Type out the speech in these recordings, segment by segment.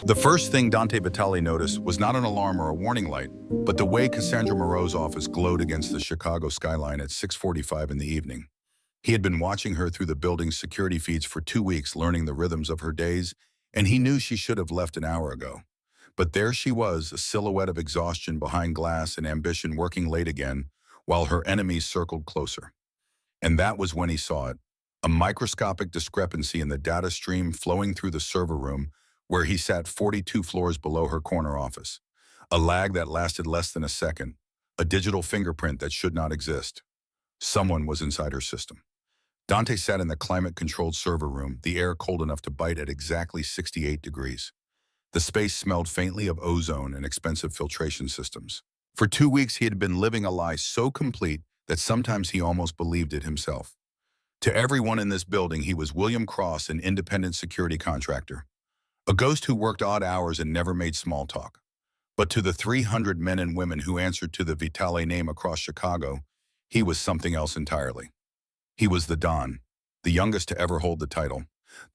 The first thing Dante Vitale noticed was not an alarm or a warning light, but the way Cassandra Moreau's office glowed against the Chicago skyline at 6:45 in the evening. He had been watching her through the building's security feeds for 2 weeks, learning the rhythms of her days, and he knew she should have left an hour ago. But there she was, a silhouette of exhaustion behind glass and ambition working late again, while her enemies circled closer. And that was when he saw it, a microscopic discrepancy in the data stream flowing through the server room where he sat 42 floors below her corner office. A lag that lasted less than a second, a digital fingerprint that should not exist. Someone was inside her system. Dante sat in the climate-controlled server room, the air cold enough to bite at exactly 68 degrees. The space smelled faintly of ozone and expensive filtration systems. For 2 weeks, he had been living a lie so complete that sometimes he almost believed it himself. To everyone in this building, he was William Cross, an independent security contractor. A ghost who worked odd hours and never made small talk. But to the 300 men and women who answered to the Vitale name across Chicago, he was something else entirely. He was the Don, the youngest to ever hold the title.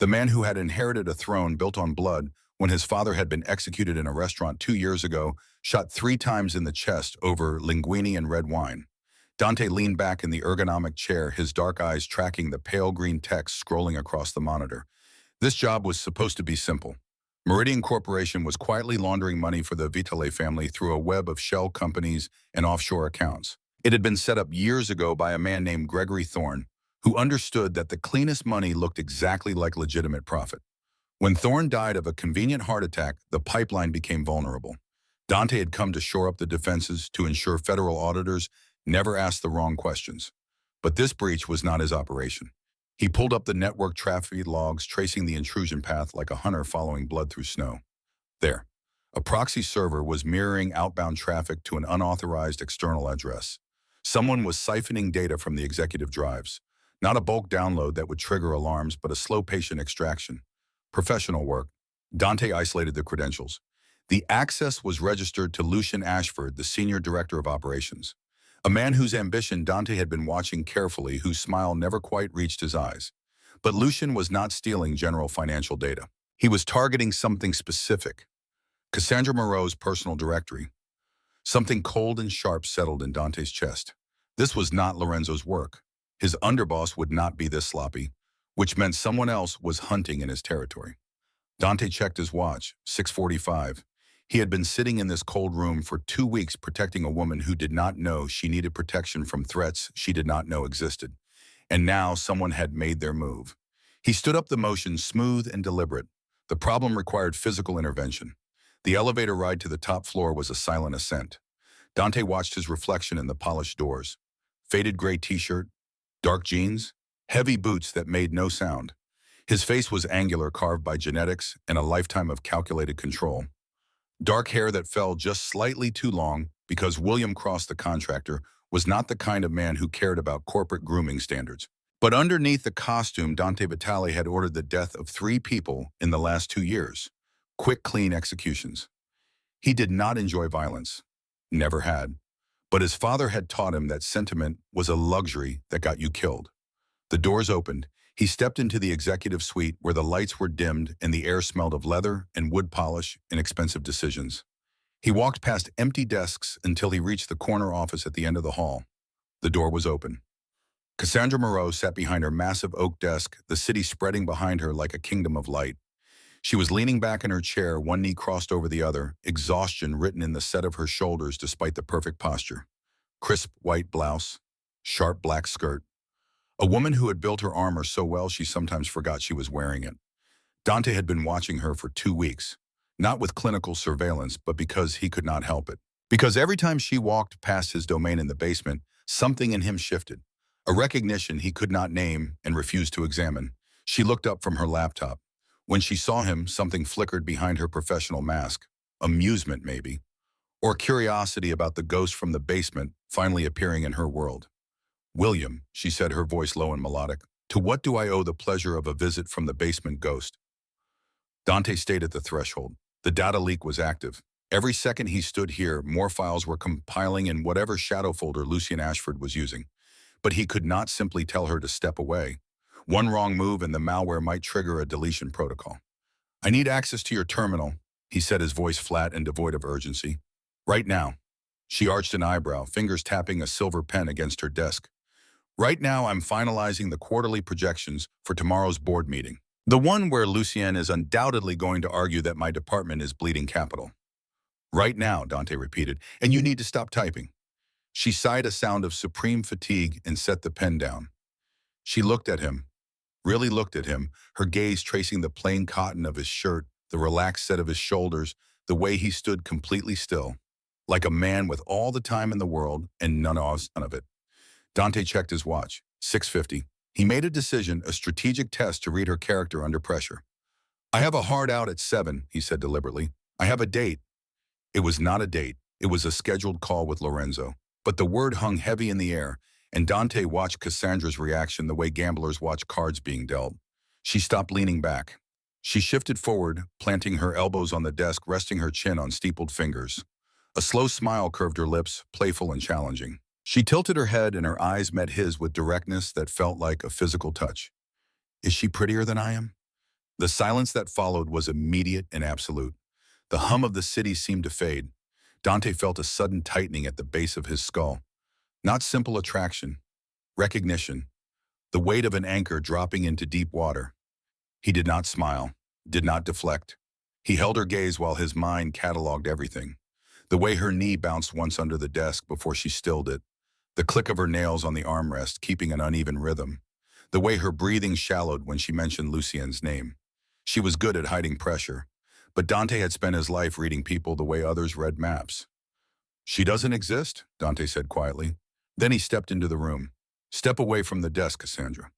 The man who had inherited a throne built on blood when his father had been executed in a restaurant 2 years ago, shot 3 times in the chest over linguine and red wine. Dante leaned back in the ergonomic chair, his dark eyes tracking the pale green text scrolling across the monitor. This job was supposed to be simple. Meridian Corporation was quietly laundering money for the Vitale family through a web of shell companies and offshore accounts. It had been set up years ago by a man named Gregory Thorne, who understood that the cleanest money looked exactly like legitimate profit. When Thorne died of a convenient heart attack, the pipeline became vulnerable. Dante had come to shore up the defenses to ensure federal auditors never asked the wrong questions. But this breach was not his operation. He pulled up the network traffic logs, tracing the intrusion path like a hunter following blood through snow. There, a proxy server was mirroring outbound traffic to an unauthorized external address. Someone was siphoning data from the executive drives. Not a bulk download that would trigger alarms, but a slow patient extraction. Professional work. Dante isolated the credentials. The access was registered to Lucian Ashford, the senior director of operations. A man whose ambition Dante had been watching carefully, whose smile never quite reached his eyes. But Lucian was not stealing general financial data. He was targeting something specific. Cassandra Moreau's personal directory. Something cold and sharp settled in Dante's chest. This was not Lorenzo's work. His underboss would not be this sloppy, which meant someone else was hunting in his territory. Dante checked his watch, 6:45. He had been sitting in this cold room for 2 weeks protecting a woman who did not know she needed protection from threats she did not know existed. And now someone had made their move. He stood up the motion, smooth and deliberate. The problem required physical intervention. The elevator ride to the top floor was a silent ascent. Dante watched his reflection in the polished doors. Faded gray t-shirt, dark jeans, heavy boots that made no sound. His face was angular, carved by genetics and a lifetime of calculated control. Dark hair that fell just slightly too long because William Cross, the contractor, was not the kind of man who cared about corporate grooming standards. But underneath the costume, Dante Vitale had ordered the death of 3 people in the last 2 years. Quick, clean executions. He did not enjoy violence. Never had. But his father had taught him that sentiment was a luxury that got you killed. The doors opened. He stepped into the executive suite where the lights were dimmed and the air smelled of leather and wood polish and expensive decisions. He walked past empty desks until he reached the corner office at the end of the hall. The door was open. Cassandra Moreau sat behind her massive oak desk, the city spreading behind her like a kingdom of light. She was leaning back in her chair, one knee crossed over the other, exhaustion written in the set of her shoulders despite the perfect posture. Crisp white blouse, sharp black skirt. A woman who had built her armor so well she sometimes forgot she was wearing it. Dante had been watching her for 2 weeks, not with clinical surveillance, but because he could not help it. Because every time she walked past his domain in the basement, something in him shifted. A recognition he could not name and refused to examine. She looked up from her laptop. When she saw him, something flickered behind her professional mask. Amusement, maybe. Or curiosity about the ghost from the basement finally appearing in her world. "William," she said, her voice low and melodic, "to what do I owe the pleasure of a visit from the basement ghost?" Dante stayed at the threshold. The data leak was active. Every second he stood here, more files were compiling in whatever shadow folder Lucian Ashford was using. But he could not simply tell her to step away. One wrong move and the malware might trigger a deletion protocol. "I need access to your terminal," he said, his voice flat and devoid of urgency. Right now. She arched an eyebrow, fingers tapping a silver pen against her desk. Right now, I'm finalizing the quarterly projections for tomorrow's board meeting. The one where Lucien is undoubtedly going to argue that my department is bleeding capital. Right now, Dante repeated, and you need to stop typing. She sighed a sound of supreme fatigue and set the pen down. She looked at him, really looked at him, her gaze tracing the plain cotton of his shirt, the relaxed set of his shoulders, the way he stood completely still, like a man with all the time in the world and none of it. Dante checked his watch. 6:50. He made a decision, a strategic test to read her character under pressure. I have a hard out at 7, he said deliberately. I have a date. It was not a date. It was a scheduled call with Lorenzo. But the word hung heavy in the air, and Dante watched Cassandra's reaction the way gamblers watch cards being dealt. She stopped leaning back. She shifted forward, planting her elbows on the desk, resting her chin on steepled fingers. A slow smile curved her lips, playful and challenging. She tilted her head and her eyes met his with directness that felt like a physical touch. Is she prettier than I am? The silence that followed was immediate and absolute. The hum of the city seemed to fade. Dante felt a sudden tightening at the base of his skull. Not simple attraction, recognition, the weight of an anchor dropping into deep water. He did not smile, did not deflect. He held her gaze while his mind cataloged everything. The way her knee bounced once under the desk before she stilled it. The click of her nails on the armrest keeping an uneven rhythm. The way her breathing shallowed when she mentioned Lucien's name. She was good at hiding pressure, but Dante had spent his life reading people the way others read maps. She doesn't exist, Dante said quietly. Then he stepped into the room. Step away from the desk, Cassandra.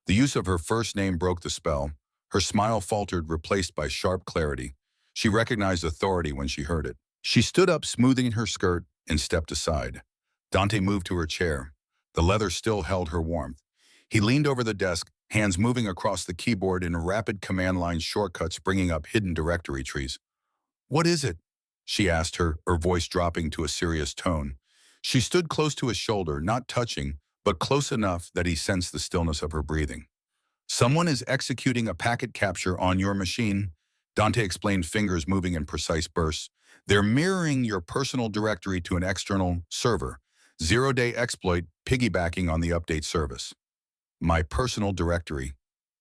The use of her first name broke the spell. Her smile faltered, replaced by sharp clarity. She recognized authority when she heard it. She stood up, smoothing her skirt, and stepped aside. Dante moved to her chair. The leather still held her warmth. He leaned over the desk, hands moving across the keyboard in rapid command line shortcuts, bringing up hidden directory trees. What is it? She asked her voice dropping to a serious tone. She stood close to his shoulder, not touching, but close enough that he sensed the stillness of her breathing. Someone is executing a packet capture on your machine, Dante explained, fingers moving in precise bursts. They're mirroring your personal directory to an external server. Zero-day exploit, piggybacking on the update service. My personal directory.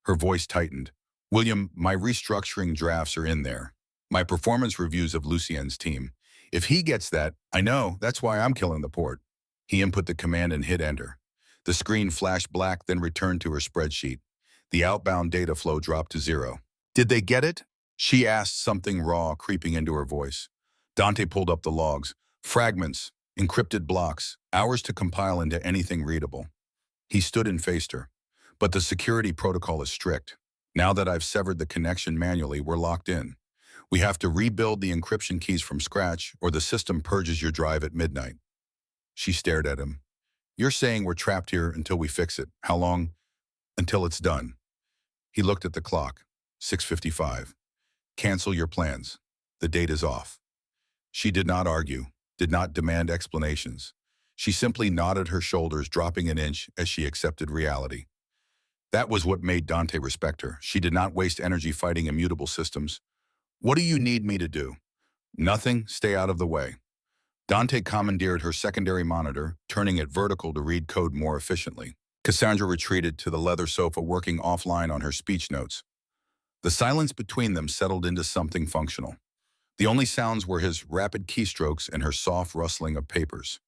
Her voice tightened. William, my restructuring drafts are in there. My performance reviews of Lucien's team. If he gets that, I know, that's why I'm killing the port. He input the command and hit enter. The screen flashed black, then returned to her spreadsheet. The outbound data flow dropped to 0. Did they get it? She asked, something raw creeping into her voice. Dante pulled up the logs. Fragments, encrypted blocks, hours to compile into anything readable. He stood and faced her. But the security protocol is strict. Now that I've severed the connection manually, we're locked in. We have to rebuild the encryption keys from scratch, or the system purges your drive at midnight. She stared at him. You're saying we're trapped here until we fix it. How long? Until it's done. He looked at the clock. 6:55. Cancel your plans. The date is off. She did not argue, did not demand explanations. She simply nodded her shoulders, dropping an inch as she accepted reality. That was what made Dante respect her. She did not waste energy fighting immutable systems. What do you need me to do? Nothing. Stay out of the way. Dante commandeered her secondary monitor, turning it vertical to read code more efficiently. Cassandra retreated to the leather sofa, working offline on her speech notes. The silence between them settled into something functional. The only sounds were his rapid keystrokes and her soft rustling of papers.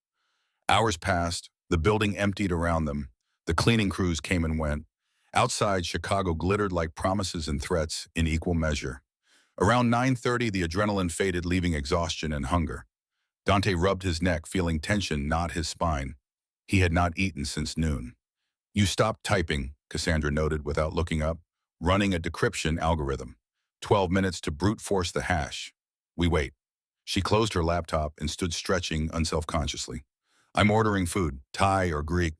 Hours passed, the building emptied around them. The cleaning crews came and went. Outside, Chicago glittered like promises and threats in equal measure. Around 9:30, the adrenaline faded, leaving exhaustion and hunger. Dante rubbed his neck, feeling tension knot his spine. He had not eaten since noon. You stopped typing, Cassandra noted without looking up, running a decryption algorithm. 12 minutes to brute force the hash. We wait. She closed her laptop and stood stretching unselfconsciously. I'm ordering food, Thai or Greek,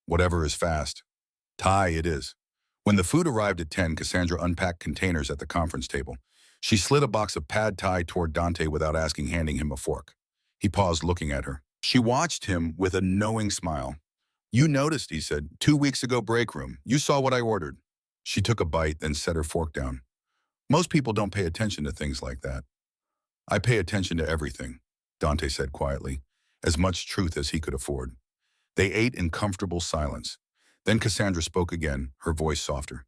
whatever is fast. Thai it is. When the food arrived at 10, Cassandra unpacked containers at the conference table. She slid a box of pad Thai toward Dante without handing him a fork. He paused, looking at her. She watched him with a knowing smile. You noticed, he said, 2 weeks ago, break room. You saw what I ordered. She took a bite, then set her fork down. Most people don't pay attention to things like that. I pay attention to everything, Dante said quietly, as much truth as he could afford. They ate in comfortable silence. Then Cassandra spoke again, her voice softer.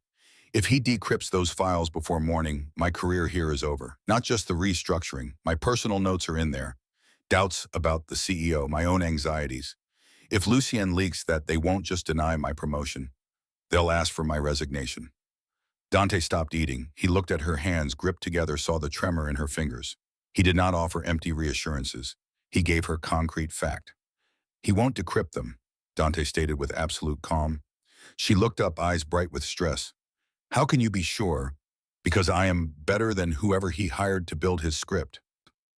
If he decrypts those files before morning, my career here is over. Not just the restructuring. My personal notes are in there. Doubts about the CEO, my own anxieties. If Lucien leaks that, they won't just deny my promotion. They'll ask for my resignation. Dante stopped eating. He looked at her hands gripped together, saw the tremor in her fingers. He did not offer empty reassurances. He gave her concrete fact. He won't decrypt them, Dante stated with absolute calm. She looked up, eyes bright with stress. How can you be sure? Because I am better than whoever he hired to build his script.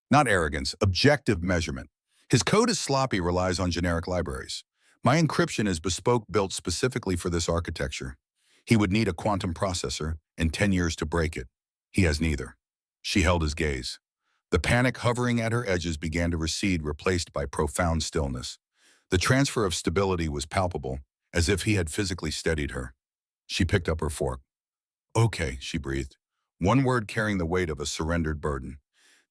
Not arrogance, objective measurement. His code is sloppy, relies on generic libraries. My encryption is bespoke, built specifically for this architecture. He would need a quantum processor and 10 years to break it. He has neither. She held his gaze. The panic hovering at her edges began to recede, replaced by profound stillness. The transfer of stability was palpable, as if he had physically steadied her. She picked up her fork. Okay, she breathed, one word carrying the weight of a surrendered burden.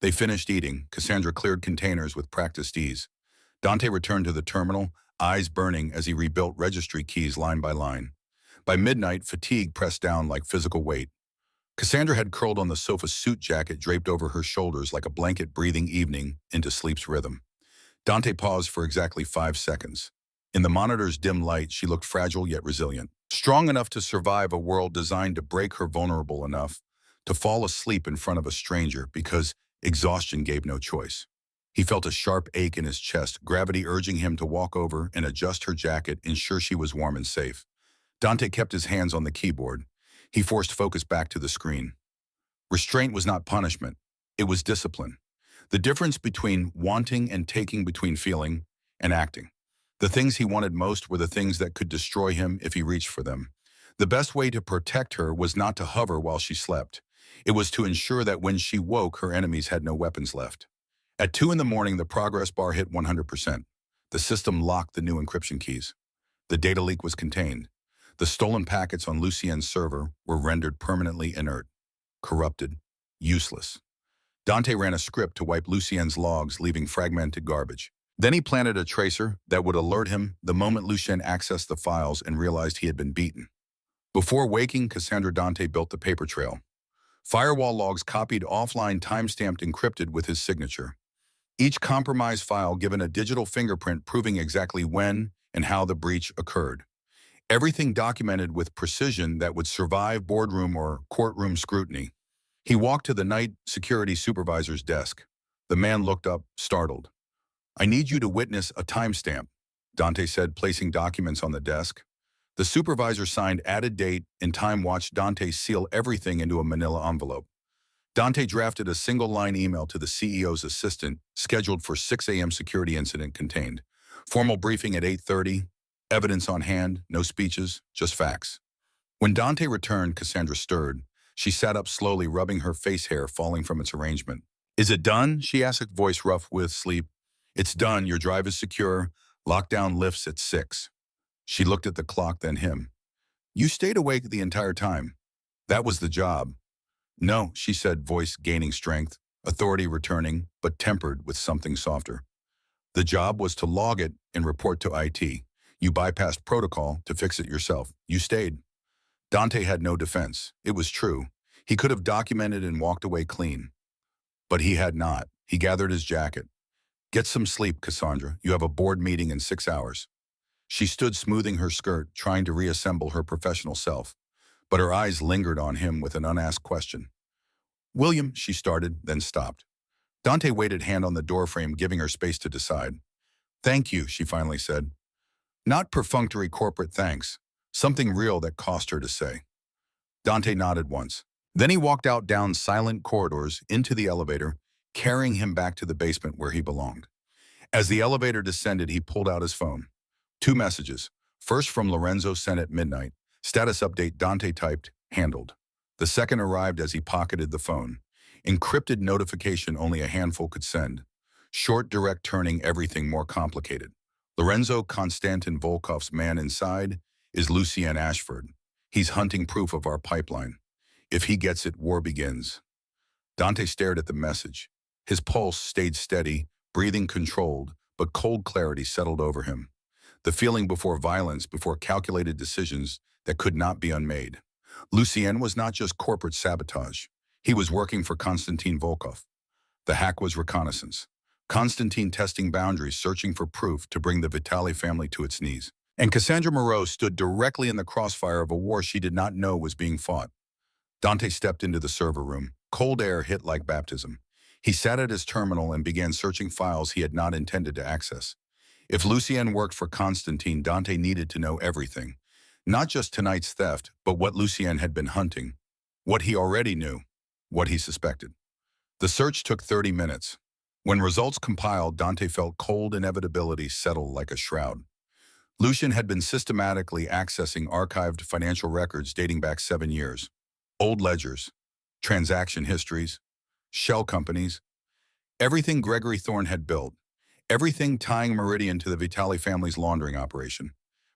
They finished eating. Cassandra cleared containers with practiced ease. Dante returned to the terminal, eyes burning as he rebuilt registry keys line by line. By midnight, fatigue pressed down like physical weight. Cassandra had curled on the sofa, suit jacket draped over her shoulders like a blanket, breathing evening into sleep's rhythm. Dante paused for exactly 5 seconds. In the monitor's dim light, she looked fragile yet resilient. Strong enough to survive a world designed to break her, vulnerable enough to fall asleep in front of a stranger because exhaustion gave no choice. He felt a sharp ache in his chest, gravity urging him to walk over and adjust her jacket, ensure she was warm and safe. Dante kept his hands on the keyboard. He forced focus back to the screen. Restraint was not punishment. It was discipline. The difference between wanting and taking, between feeling and acting. The things he wanted most were the things that could destroy him if he reached for them. The best way to protect her was not to hover while she slept. It was to ensure that when she woke, her enemies had no weapons left. At 2 in the morning, the progress bar hit 100%. The system locked the new encryption keys. The data leak was contained. The stolen packets on Lucien's server were rendered permanently inert, corrupted, useless. Dante ran a script to wipe Lucien's logs, leaving fragmented garbage. Then he planted a tracer that would alert him the moment Lucien accessed the files and realized he had been beaten. Before waking, Cassandra, Dante built the paper trail. Firewall logs copied offline, timestamped, encrypted with his signature. Each compromised file given a digital fingerprint proving exactly when and how the breach occurred. Everything documented with precision that would survive boardroom or courtroom scrutiny. He walked to the night security supervisor's desk. The man looked up, startled. I need you to witness a timestamp, Dante said, placing documents on the desk. The supervisor signed, added date, and time. Watched Dante seal everything into a manila envelope. Dante drafted a single-line email to the CEO's assistant, scheduled for 6 a.m. Security incident contained. Formal briefing at 8:30. Evidence on hand, no speeches, just facts. When Dante returned, Cassandra stirred. She sat up slowly, rubbing her face hair falling from its arrangement. Is it done? She asked, voice rough with sleep. It's done. Your drive is secure. Lockdown lifts at 6. She looked at the clock, then him. You stayed awake the entire time. That was the job. No, she said, voice gaining strength, authority returning, but tempered with something softer. The job was to log it and report to IT. You bypassed protocol to fix it yourself. You stayed. Dante had no defense. It was true. He could have documented and walked away clean. But he had not. He gathered his jacket. Get some sleep, Cassandra. You have a board meeting in 6 hours. She stood, smoothing her skirt, trying to reassemble her professional self. But her eyes lingered on him with an unasked question. William, she started, then stopped. Dante waited, hand on the doorframe, giving her space to decide. Thank you, she finally said. Not perfunctory corporate thanks. Something real that cost her to say. Dante nodded once. Then he walked out, down silent corridors, into the elevator, carrying him back to the basement where he belonged. As the elevator descended, he pulled out his phone. 2 messages. First from Lorenzo, sent at midnight. Status update. Dante typed, handled. The second arrived as he pocketed the phone. Encrypted notification only a handful could send. Short, direct, turning everything more complicated. Lorenzo Konstantin Volkov's man inside is Lucien Ashford. He's hunting proof of our pipeline. If he gets it, war begins. Dante stared at the message. His pulse stayed steady, breathing controlled, but cold clarity settled over him. The feeling before violence, before calculated decisions that could not be unmade. Lucien was not just corporate sabotage. He was working for Konstantin Volkov. The hack was reconnaissance. Konstantin testing boundaries, searching for proof to bring the Vitali family to its knees. And Cassandra Moreau stood directly in the crossfire of a war she did not know was being fought. Dante stepped into the server room. Cold air hit like baptism. He sat at his terminal and began searching files he had not intended to access. If Lucien worked for Constantine, Dante needed to know everything. Not just tonight's theft, but what Lucien had been hunting. What he already knew. What he suspected. The search took 30 minutes. When results compiled, Dante felt cold inevitability settle like a shroud. Lucien had been systematically accessing archived financial records dating back 7 years. Old ledgers, transaction histories, shell companies, everything Gregory Thorne had built, everything tying Meridian to the Vitali family's laundering operation.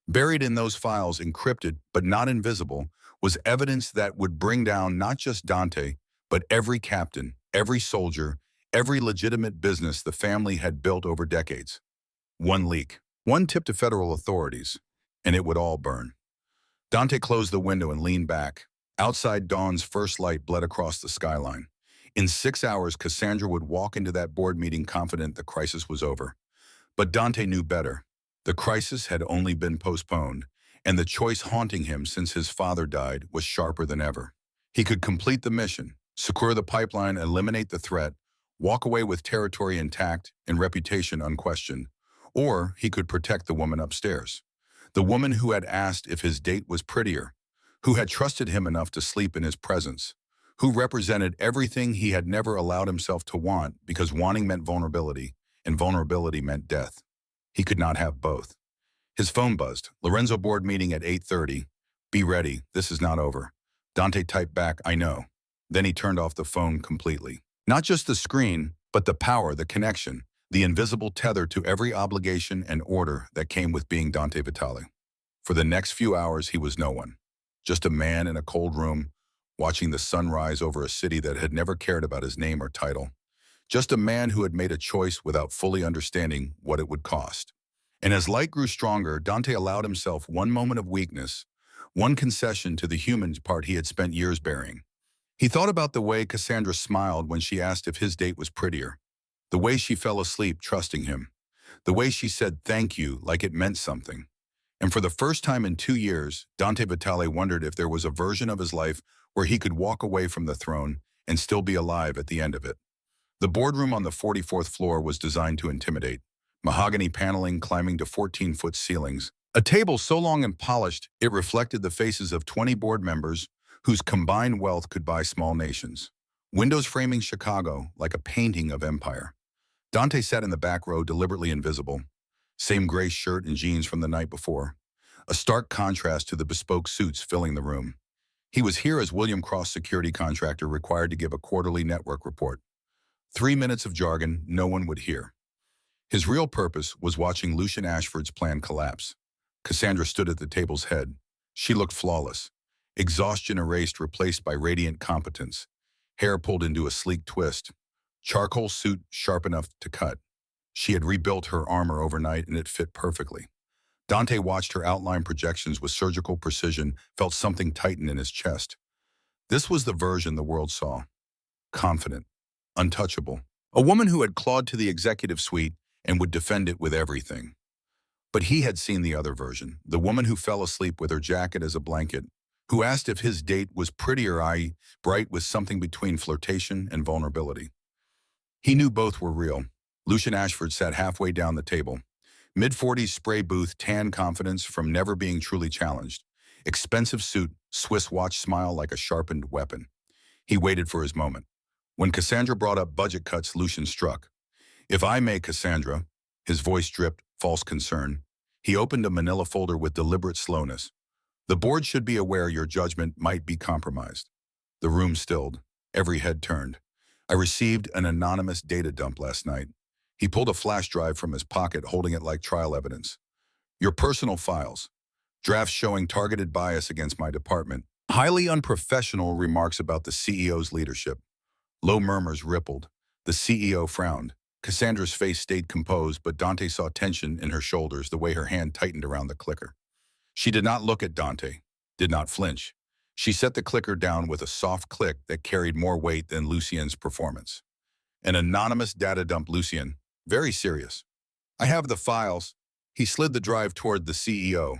Buried in those files, encrypted but not invisible, was evidence that would bring down not just Dante, but every captain, every soldier, every legitimate business the family had built over decades. One leak, one tip to federal authorities, and it would all burn. Dante closed the window and leaned back. Outside, dawn's first light bled across the skyline. In 6 hours, Cassandra would walk into that board meeting confident the crisis was over. But Dante knew better. The crisis had only been postponed, and the choice haunting him since his father died was sharper than ever. He could complete the mission, secure the pipeline, eliminate the threat, walk away with territory intact and reputation unquestioned, or he could protect the woman upstairs. The woman who had asked if his date was Prettier, who had trusted him enough to sleep in his presence, who represented everything he had never allowed himself to want because wanting meant vulnerability, and vulnerability meant death. He could not have both. His phone buzzed. Lorenzo board meeting at 8:30. Be ready, this is not over. Dante typed back, I know. Then he turned off the phone completely. Not just the screen, but the power, the connection, the invisible tether to every obligation and order that came with being Dante Vitali. For the next few hours, he was no one. Just a man in a cold room, watching the sun rise over a city that had never cared about his name or title. Just a man who had made a choice without fully understanding what it would cost. And as light grew stronger, Dante allowed himself one moment of weakness, one concession to the human part he had spent years burying. He thought about the way Cassandra smiled when she asked if his date was Prettier, the way she fell asleep trusting him, the way she said thank you like it meant something. And for the first time in 2 years, Dante Vitali wondered if there was a version of his life where he could walk away from the throne and still be alive at the end of it. The boardroom on the 44th floor was designed to intimidate. Mahogany paneling climbing to 14-foot ceilings. A table so long and polished, it reflected the faces of 20 board members whose combined wealth could buy small nations. Windows framing Chicago like a painting of empire. Dante sat in the back row, deliberately invisible. Same gray shirt and jeans from the night before. A stark contrast to the bespoke suits filling the room. He was here as William Cross security contractor required to give a quarterly network report. 3 minutes of jargon no one would hear. His real purpose was watching Lucien Ashford's plan collapse. Cassandra stood at the table's head. She looked flawless. Exhaustion erased, replaced by radiant competence. Hair pulled into a sleek twist. Charcoal suit sharp enough to cut. She had rebuilt her armor overnight and it fit perfectly. Dante watched her outline projections with surgical precision, felt something tighten in his chest. This was the version the world saw. Confident. Untouchable. A woman who had clawed to the executive suite and would defend it with everything. But he had seen the other version, the woman who fell asleep with her jacket as a blanket, who asked if his date was Prettier, i.e., bright with something between flirtation and vulnerability. He knew both were real. Lucien Ashford sat halfway down the table. Mid-40s spray booth, tan confidence from never being truly challenged. Expensive suit, Swiss watch smile like a sharpened weapon. He waited for his moment. When Cassandra brought up budget cuts, Lucien struck. If I may, Cassandra, his voice dripped, false concern. He opened a manila folder with deliberate slowness. The board should be aware your judgment might be compromised. The room stilled. Every head turned. I received an anonymous data dump last night. He pulled a flash drive from his pocket, holding it like trial evidence. Your personal files. Drafts showing targeted bias against my department. Highly unprofessional remarks about the CEO's leadership. Low murmurs rippled. The CEO frowned. Cassandra's face stayed composed, but Dante saw tension in her shoulders the way her hand tightened around the clicker. She did not look at Dante, did not flinch. She set the clicker down with a soft click that carried more weight than Lucien's performance. An anonymous data dump, Lucien. Very serious. I have the files. He slid the drive toward the CEO.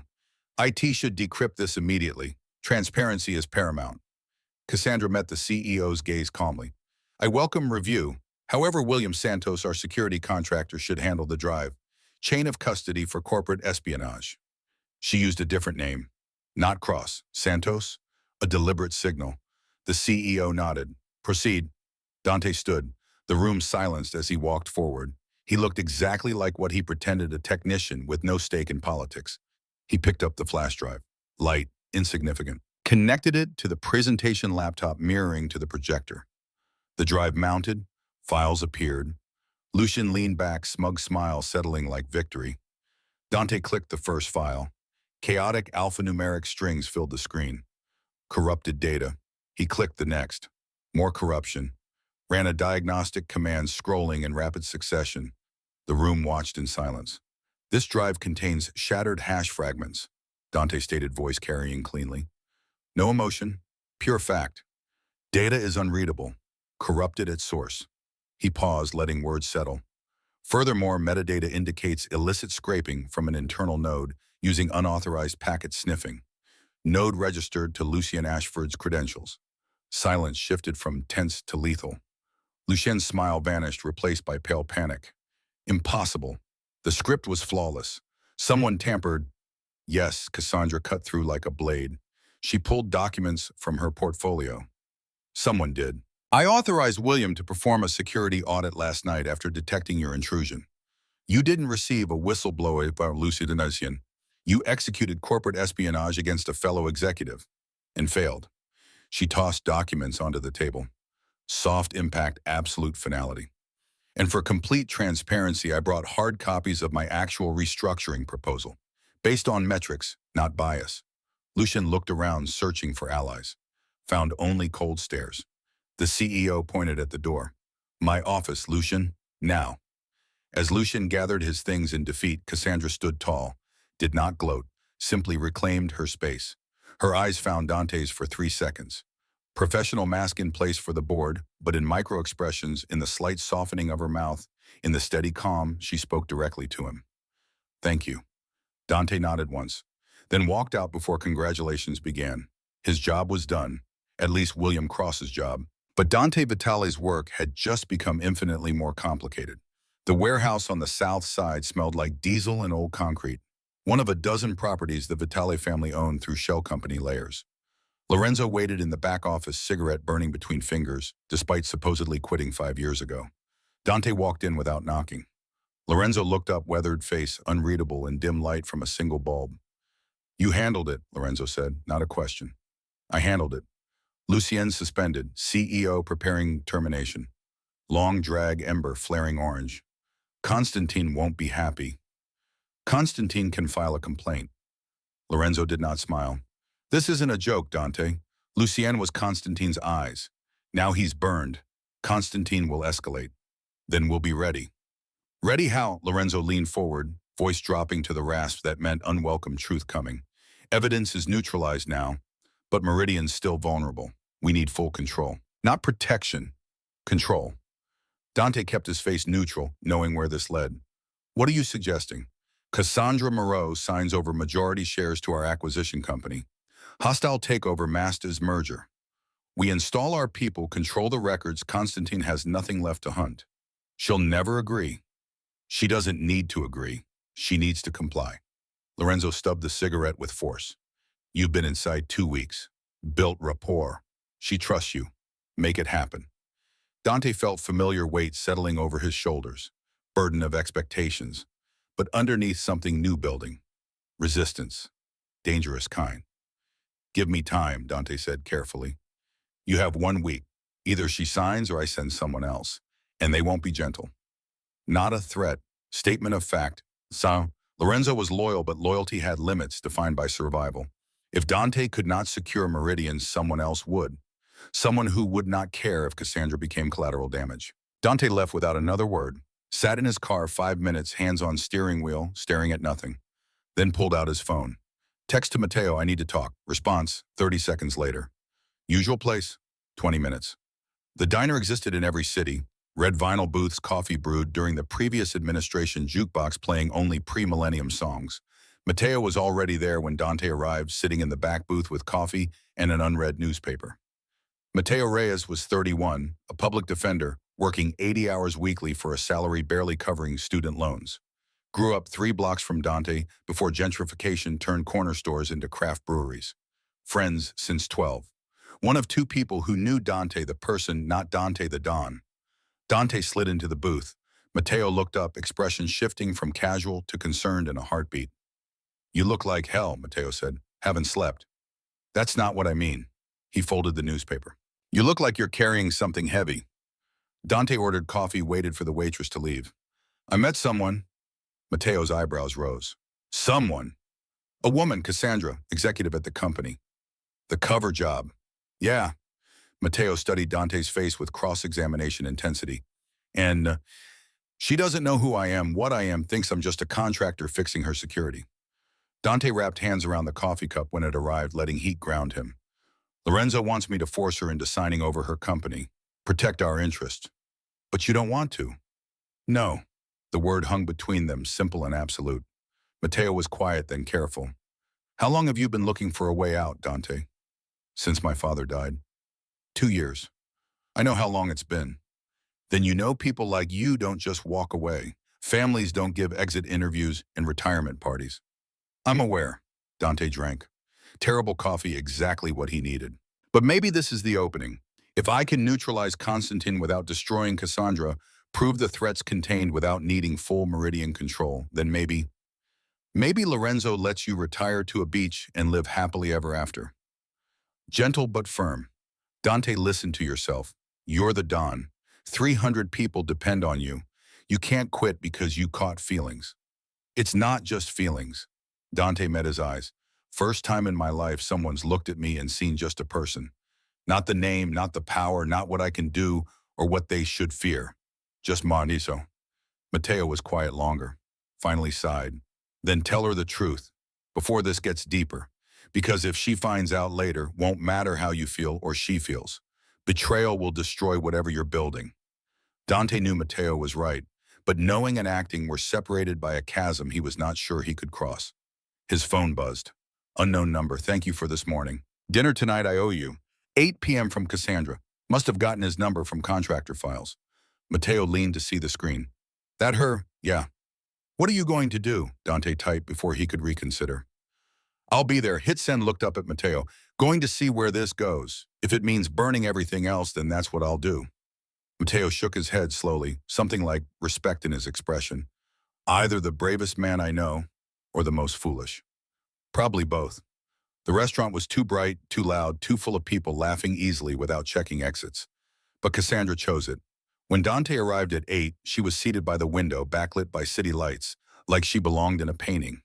IT should decrypt this immediately. Transparency is paramount. Cassandra met the CEO's gaze calmly. I welcome review. However, William Santos, our security contractor, should handle the drive. Chain of custody for corporate espionage. She used a different name. Not Cross. Santos? A deliberate signal. The CEO nodded. Proceed. Dante stood, the room silenced as he walked forward. He looked exactly like what he pretended, a technician with no stake in politics. He picked up the flash drive. Light, insignificant. Connected it to the presentation laptop mirroring to the projector. The drive mounted, files appeared. Lucien leaned back, smug smile settling like victory. Dante clicked the first file. Chaotic alphanumeric strings filled the screen. Corrupted data. He clicked the next. More corruption. Ran a diagnostic command scrolling in rapid succession. The room watched in silence. This drive contains shattered hash fragments, Dante stated, voice carrying cleanly. No emotion, pure fact. Data is unreadable, corrupted at source. He paused, letting words settle. Furthermore, metadata indicates illicit scraping from an internal node using unauthorized packet sniffing. Node registered to Lucien Ashford's credentials. Silence shifted from tense to lethal. Lucien's smile vanished, replaced by pale panic. Impossible. The script was flawless. Someone tampered. Yes, Cassandra cut through like a blade. She pulled documents from her portfolio. Someone did. I authorized William to perform a security audit last night after detecting your intrusion. You didn't receive a whistleblower about Lucian. You executed corporate espionage against a fellow executive and failed. She tossed documents onto the table. Soft impact, absolute finality. And for complete transparency, I brought hard copies of my actual restructuring proposal, based on metrics, not bias. Lucien looked around, searching for allies. Found only cold stares. The CEO pointed at the door. My office, Lucien, now. As Lucien gathered his things in defeat, Cassandra stood tall, did not gloat, simply reclaimed her space. Her eyes found Dante's for 3 seconds. Professional mask in place for the board, but in micro-expressions, in the slight softening of her mouth, in the steady calm, she spoke directly to him. Thank you. Dante nodded once, then walked out before congratulations began. His job was done, at least William Cross's job. But Dante Vitale's work had just become infinitely more complicated. The warehouse on the south side smelled like diesel and old concrete, one of a dozen properties the Vitale family owned through shell company layers. Lorenzo waited in the back office, cigarette burning between fingers, despite supposedly quitting 5 years ago. Dante walked in without knocking. Lorenzo looked up, weathered face, unreadable in dim light from a single bulb. You handled it, Lorenzo said, not a question. I handled it. Lucien suspended, CEO preparing termination. Long drag ember flaring orange. Constantine won't be happy. Constantine can file a complaint. Lorenzo did not smile. This isn't a joke, Dante. Lucien was Constantine's eyes. Now he's burned. Constantine will escalate. Then we'll be ready. Ready how? Lorenzo leaned forward, voice dropping to the rasp that meant unwelcome truth coming. Evidence is neutralized now, but Meridian's still vulnerable. We need full control. Not protection. Control. Dante kept his face neutral, knowing where this led. What are you suggesting? Cassandra Moreau signs over majority shares to our acquisition company. Hostile takeover, Masters merger. We install our people, control the records. Constantine has nothing left to hunt. She'll never agree. She doesn't need to agree. She needs to comply. Lorenzo stubbed the cigarette with force. You've been inside 2 weeks. Built rapport. She trusts you. Make it happen. Dante felt familiar weight settling over his shoulders. Burden of expectations. But underneath, something new building. Resistance. Dangerous kind. Give me time, Dante said carefully. You have 1 week. Either she signs or I send someone else. And they won't be gentle. Not a threat. Statement of fact. So, Lorenzo was loyal, but loyalty had limits defined by survival. If Dante could not secure Meridian, someone else would. Someone who would not care if Cassandra became collateral damage. Dante left without another word, sat in his car 5 minutes, hands on steering wheel, staring at nothing, then pulled out his phone. Text to Matteo, I need to talk. Response, 30 seconds later. Usual place, 20 minutes. The diner existed in every city. Red vinyl booths, coffee brewed during the previous administration, jukebox playing only pre-millennium songs. Matteo was already there when Dante arrived, sitting in the back booth with coffee and an unread newspaper. Matteo Reyes was 31, a public defender, working 80 hours weekly for a salary barely covering student loans. Grew up 3 blocks from Dante before gentrification turned corner stores into craft breweries. Friends since 12. One of 2 people who knew Dante the person, not Dante the Don. Dante slid into the booth. Matteo looked up, expression shifting from casual to concerned in a heartbeat. You look like hell, Matteo said. Haven't slept. That's not what I mean. He folded the newspaper. You look like you're carrying something heavy. Dante ordered coffee, waited for the waitress to leave. I met someone. Matteo's eyebrows rose. Someone? A woman, Cassandra, executive at the company. The cover job. Yeah. Matteo studied Dante's face with cross-examination intensity. And she doesn't know who I am, what I am, thinks I'm just a contractor fixing her security. Dante wrapped hands around the coffee cup when it arrived, letting heat ground him. Lorenzo wants me to force her into signing over her company, protect our interest. But you don't want to. No. The word hung between them, simple and absolute. Matteo was quiet, then careful. How long have you been looking for a way out, Dante? Since my father died. 2 years. I know how long it's been. Then you know people like you don't just walk away. Families don't give exit interviews and retirement parties. I'm aware. Dante drank. Terrible coffee, exactly what he needed. But maybe this is the opening. If I can neutralize Constantine without destroying Cassandra, prove the threats contained without needing full Meridian control, then maybe Lorenzo lets you retire to a beach and live happily ever after. Gentle but firm. Dante, listen to yourself. You're the Don. 300 people depend on you. You can't quit because you caught feelings. It's not just feelings. Dante met his eyes. First time in my life someone's looked at me and seen just a person. Not the name, not the power, not what I can do or what they should fear. Just Mauricio. Matteo was quiet longer. Finally sighed. Then tell her the truth, before this gets deeper. Because if she finds out later, won't matter how you feel or she feels. Betrayal will destroy whatever you're building. Dante knew Matteo was right, but knowing and acting were separated by a chasm he was not sure he could cross. His phone buzzed. Unknown number, thank you for this morning. Dinner tonight I owe you. 8 p.m. from Cassandra. Must have gotten his number from contractor files. Matteo leaned to see the screen. That her? Yeah. What are you going to do? Dante typed before he could reconsider. I'll be there. Hit send, looked up at Matteo. Going to see where this goes. If it means burning everything else, then that's what I'll do. Matteo shook his head slowly, something like respect in his expression. Either the bravest man I know, or the most foolish. Probably both. The restaurant was too bright, too loud, too full of people laughing easily without checking exits. But Cassandra chose it. When Dante arrived at 8, she was seated by the window, backlit by city lights, like she belonged in a painting.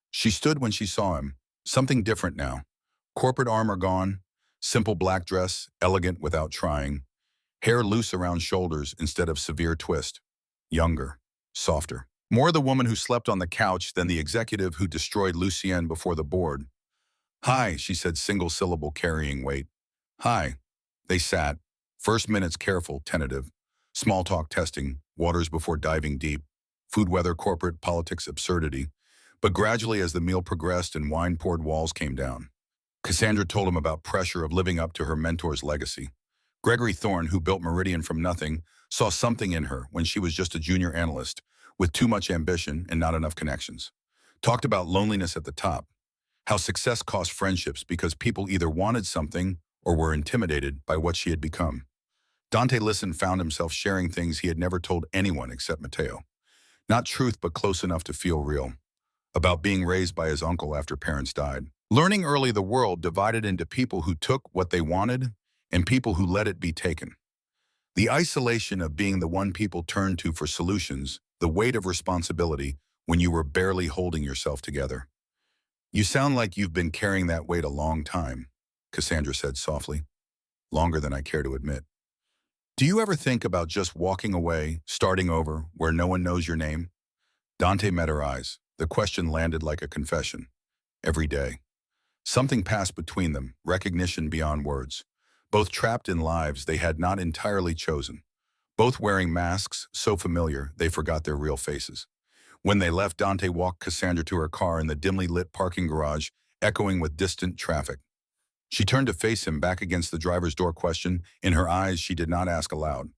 She stood when she saw him. Something different now. Corporate armor gone, simple black dress, elegant without trying. Hair loose around shoulders instead of severe twist. Younger, softer. More the woman who slept on the couch than the executive who destroyed Lucien before the board. Hi, she said, single syllable carrying weight. Hi. They sat. First minutes careful, tentative. Small talk testing, waters before diving deep. Food, weather, corporate, politics, absurdity. But gradually as the meal progressed and wine poured, walls came down. Cassandra told him about pressure of living up to her mentor's legacy. Gregory Thorne, who built Meridian from nothing, saw something in her when she was just a junior analyst, with too much ambition and not enough connections. Talked about loneliness at the top, how success cost friendships because people either wanted something or were intimidated by what she had become. Dante listened, found himself sharing things he had never told anyone except Matteo. Not truth, but close enough to feel real. About being raised by his uncle after parents died. Learning early the world divided into people who took what they wanted and people who let it be taken. The isolation of being the one people turned to for solutions, the weight of responsibility when you were barely holding yourself together. You sound like you've been carrying that weight a long time, Cassandra said softly. Longer than I care to admit. Do you ever think about just walking away, starting over, where no one knows your name? Dante met her eyes. The question landed like a confession. Every day. Something passed between them, recognition beyond words. Both trapped in lives they had not entirely chosen. Both wearing masks so familiar they forgot their real faces. When they left, Dante walked Cassandra to her car in the dimly lit parking garage, echoing with distant traffic. She turned to face him back against the driver's door question. In her eyes, she did not ask aloud.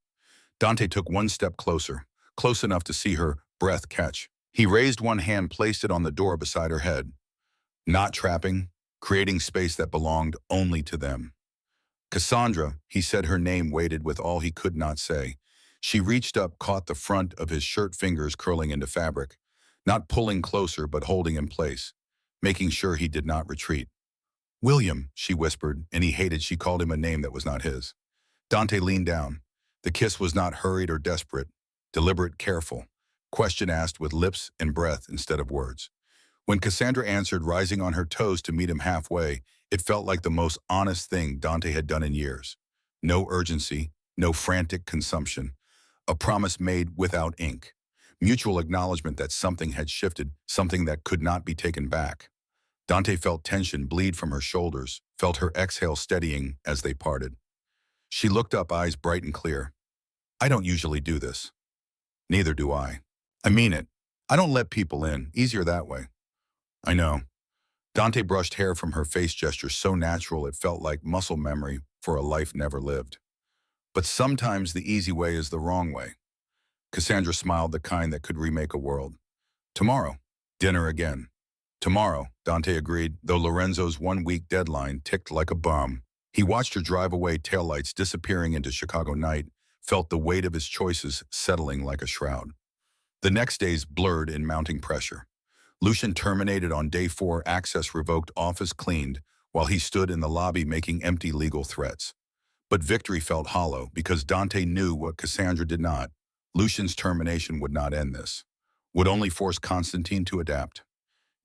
Dante took one step closer, close enough to see her breath catch. He raised one hand, placed it on the door beside her head. Not trapping, creating space that belonged only to them. Cassandra, he said, her name weighted with all he could not say. She reached up, caught the front of his shirt, fingers curling into fabric, not pulling closer but holding in place, making sure he did not retreat. William, she whispered, and he hated she called him a name that was not his. Dante leaned down. The kiss was not hurried or desperate, deliberate, careful, question asked with lips and breath instead of words. When Cassandra answered, rising on her toes to meet him halfway, it felt like the most honest thing Dante had done in years. No urgency, no frantic consumption. A promise made without ink. Mutual acknowledgement that something had shifted, something that could not be taken back. Dante felt tension bleed from her shoulders, felt her exhale steadying as they parted. She looked up, eyes bright and clear. I don't usually do this. Neither do I. I mean it. I don't let people in. Easier that way. I know. Dante brushed hair from her face, gesture so natural it felt like muscle memory for a life never lived. But sometimes the easy way is the wrong way. Cassandra smiled, the kind that could remake a world. Tomorrow, dinner again. Tomorrow, Dante agreed, though Lorenzo's one-week deadline ticked like a bomb. He watched her drive away, taillights disappearing into Chicago night, felt the weight of his choices settling like a shroud. The next days blurred in mounting pressure. Lucian terminated on day 4, access revoked, office cleaned, while he stood in the lobby making empty legal threats. But victory felt hollow because Dante knew what Cassandra did not. Lucian's termination would not end this, would only force Constantine to adapt.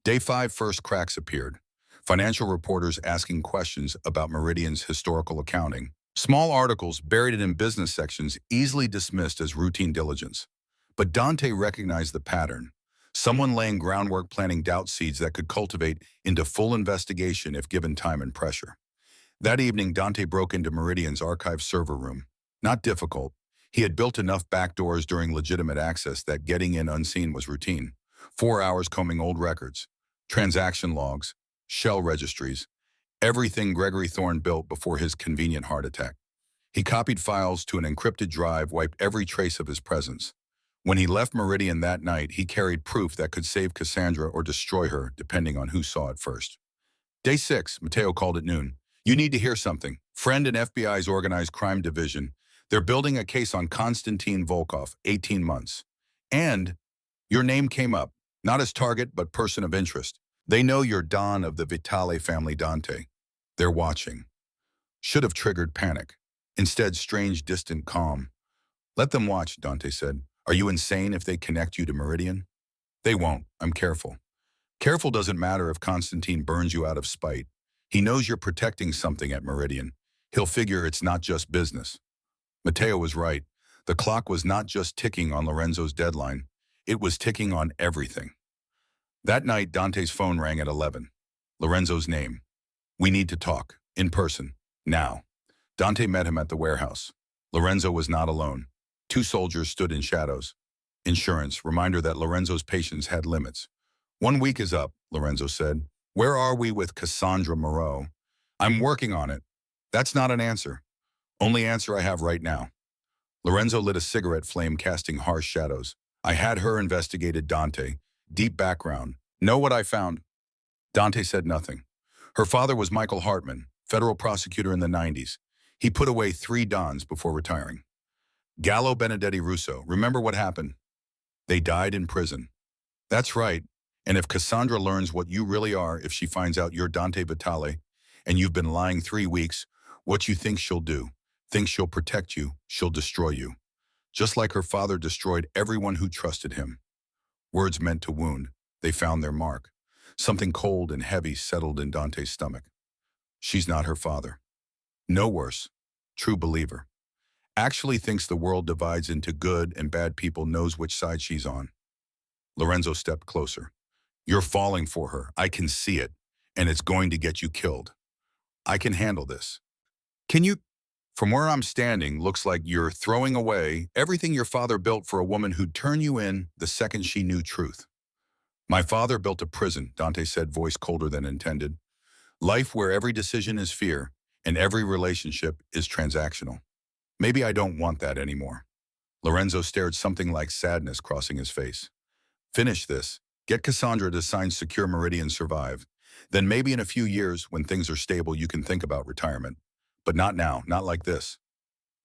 Day 5, first cracks appeared. Financial reporters asking questions about Meridian's historical accounting. Small articles buried in business sections easily dismissed as routine diligence. But Dante recognized the pattern. Someone laying groundwork, planting doubt seeds that could cultivate into full investigation if given time and pressure. That evening, Dante broke into Meridian's archive server room. Not difficult. He had built enough backdoors during legitimate access that getting in unseen was routine. 4 hours combing old records, transaction logs, shell registries, everything Gregory Thorne built before his convenient heart attack. He copied files to an encrypted drive, wiped every trace of his presence. When he left Meridian that night, he carried proof that could save Cassandra or destroy her, depending on who saw it first. Day 6, Matteo called at noon. You need to hear something. Friend in FBI's Organized Crime Division. They're building a case on Konstantin Volkov, 18 months. And your name came up, not as target, but person of interest. They know you're Don of the Vitale family, Dante. They're watching. Should have triggered panic. Instead, strange, distant calm. Let them watch, Dante said. Are you insane if they connect you to Meridian? They won't. I'm careful. Careful doesn't matter if Constantine burns you out of spite. He knows you're protecting something at Meridian. He'll figure it's not just business. Matteo was right. The clock was not just ticking on Lorenzo's deadline. It was ticking on everything. That night, Dante's phone rang at 11. Lorenzo's name. We need to talk. In person. Now. Dante met him at the warehouse. Lorenzo was not alone. 2 soldiers stood in shadows. Insurance, reminder that Lorenzo's patience had limits. 1 week is up, Lorenzo said. Where are we with Cassandra Moreau? I'm working on it. That's not an answer. Only answer I have right now. Lorenzo lit a cigarette flame, casting harsh shadows. I had her investigated, Dante. Deep background. Know what I found? Dante said nothing. Her father was Michael Hartman, federal prosecutor in the 90s. He put away 3 Dons before retiring. Gallo, Benedetti, Russo. Remember what happened? They died in prison. That's right. And if Cassandra learns what you really are, if she finds out you're Dante Vitale, and you've been lying 3 weeks, what you think she'll do? Think she'll protect you, she'll destroy you. Just like her father destroyed everyone who trusted him. Words meant to wound. They found their mark. Something cold and heavy settled in Dante's stomach. She's not her father. No worse. True believer. actually thinks the world divides into good and bad people knows which side she's on. Lorenzo stepped closer. You're falling for her. I can see it. And it's going to get you killed. I can handle this. Can you? From where I'm standing, looks like you're throwing away everything your father built for a woman who'd turn you in the second she knew truth. My father built a prison, Dante said, voice colder than intended. Life where every decision is fear and every relationship is transactional. Maybe I don't want that anymore. Lorenzo stared, something like sadness crossing his face. Finish this. Get Cassandra to sign Secure Meridian Survive. Then maybe in a few years, when things are stable, you can think about retirement. But not now, not like this.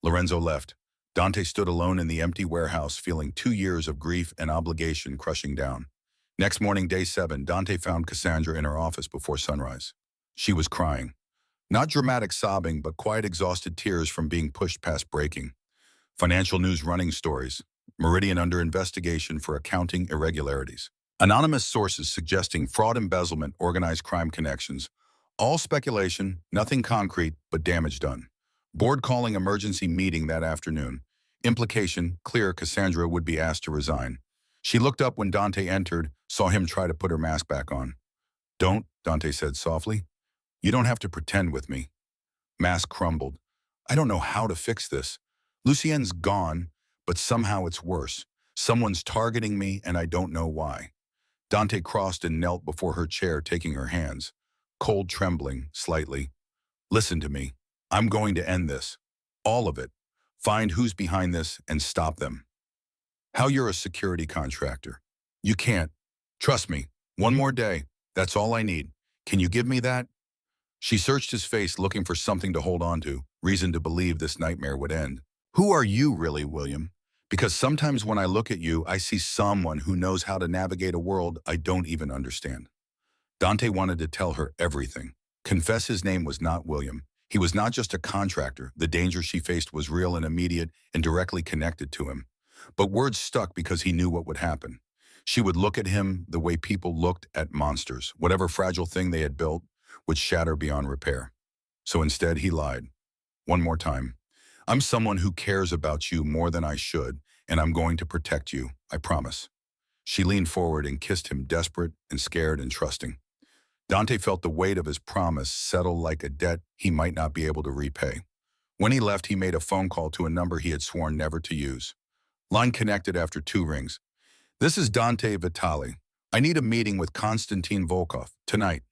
Lorenzo left. Dante stood alone in the empty warehouse, feeling 2 years of grief and obligation crushing down. Next morning, day 7, Dante found Cassandra in her office before sunrise. She was crying. Not dramatic sobbing, but quiet, exhausted tears from being pushed past breaking. Financial news running stories. Meridian under investigation for accounting irregularities. Anonymous sources suggesting fraud, embezzlement, organized crime connections. All speculation, nothing concrete, but damage done. Board calling emergency meeting that afternoon. Implication, clear, Cassandra would be asked to resign. She looked up when Dante entered, saw him try to put her mask back on. Don't, Dante said softly. You don't have to pretend with me. Mask crumbled. I don't know how to fix this. Lucienne's gone, but somehow it's worse. Someone's targeting me and I don't know why. Dante crossed and knelt before her chair, taking her hands. Cold, trembling, slightly. Listen to me. I'm going to end this. All of it. Find who's behind this and stop them. How you're a security contractor. You can't. Trust me. One more day. That's all I need. Can you give me that? She searched his face, looking for something to hold on to, reason to believe this nightmare would end. Who are you really, William? Because sometimes when I look at you, I see someone who knows how to navigate a world I don't even understand. Dante wanted to tell her everything. Confess his name was not William. He was not just a contractor. The danger she faced was real and immediate and directly connected to him. But words stuck because he knew what would happen. She would look at him the way people looked at monsters. Whatever fragile thing they had built would shatter beyond repair. So instead, he lied. One more time. I'm someone who cares about you more than I should, and I'm going to protect you, I promise. She leaned forward and kissed him, desperate and scared and trusting. Dante felt the weight of his promise settle like a debt he might not be able to repay. When he left, he made a phone call to a number he had sworn never to use. Line connected after 2 rings. This is Dante Vitale. I need a meeting with Konstantin Volkov tonight.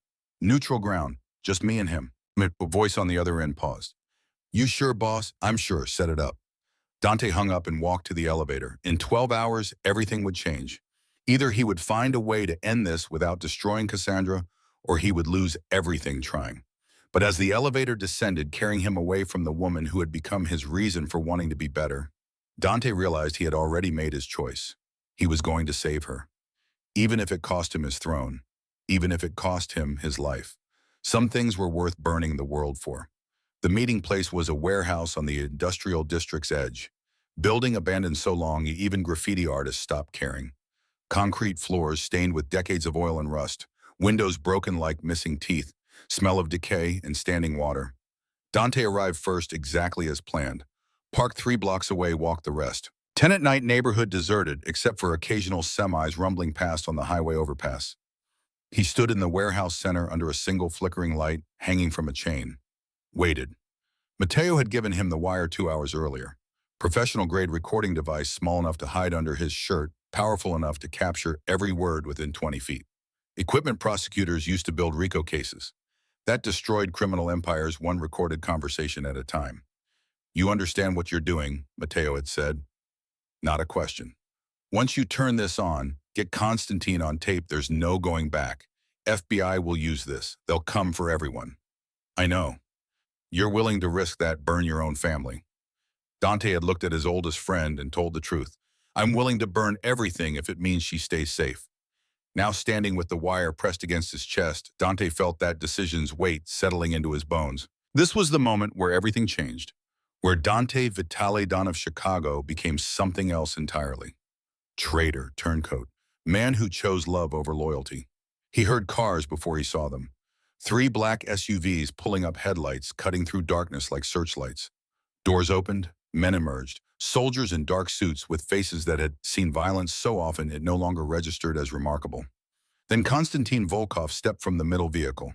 Neutral ground, just me and him. A voice on the other end paused. You sure, boss? I'm sure. Set it up. Dante hung up and walked to the elevator. In 12 hours, everything would change. Either he would find a way to end this without destroying Cassandra, or he would lose everything trying. But as the elevator descended, carrying him away from the woman who had become his reason for wanting to be better, Dante realized he had already made his choice. He was going to save her. Even if it cost him his throne. Even if it cost him his life. Some things were worth burning the world for. The meeting place was a warehouse on the industrial district's edge. Building abandoned so long, even graffiti artists stopped caring. Concrete floors stained with decades of oil and rust. Windows broken like missing teeth. Smell of decay and standing water. Dante arrived first, exactly as planned. Parked 3 blocks away, walked the rest. Tenant night, neighborhood deserted, except for occasional semis rumbling past on the highway overpass. He stood in the warehouse center under a single flickering light hanging from a chain. Waited. Matteo had given him the wire 2 hours earlier. Professional-grade recording device small enough to hide under his shirt, powerful enough to capture every word within 20 feet. Equipment prosecutors used to build RICO cases. That destroyed criminal empires, one recorded conversation at a time. You understand what you're doing, Matteo had said. Not a question. Once you turn this on, get Constantine on tape, there's no going back. FBI will use this. They'll come for everyone. I know. You're willing to risk that, burn your own family. Dante had looked at his oldest friend and told the truth. I'm willing to burn everything if it means she stays safe. Now standing with the wire pressed against his chest, Dante felt that decision's weight settling into his bones. This was the moment where everything changed, where Dante Vitale Don of Chicago became something else entirely. Traitor, turncoat, man who chose love over loyalty. He heard cars before he saw them. 3 black SUVs pulling up headlights, cutting through darkness like searchlights. Doors opened, Men emerged, soldiers in dark suits with faces that had seen violence so often it no longer registered as remarkable. Then Konstantin Volkov stepped from the middle vehicle.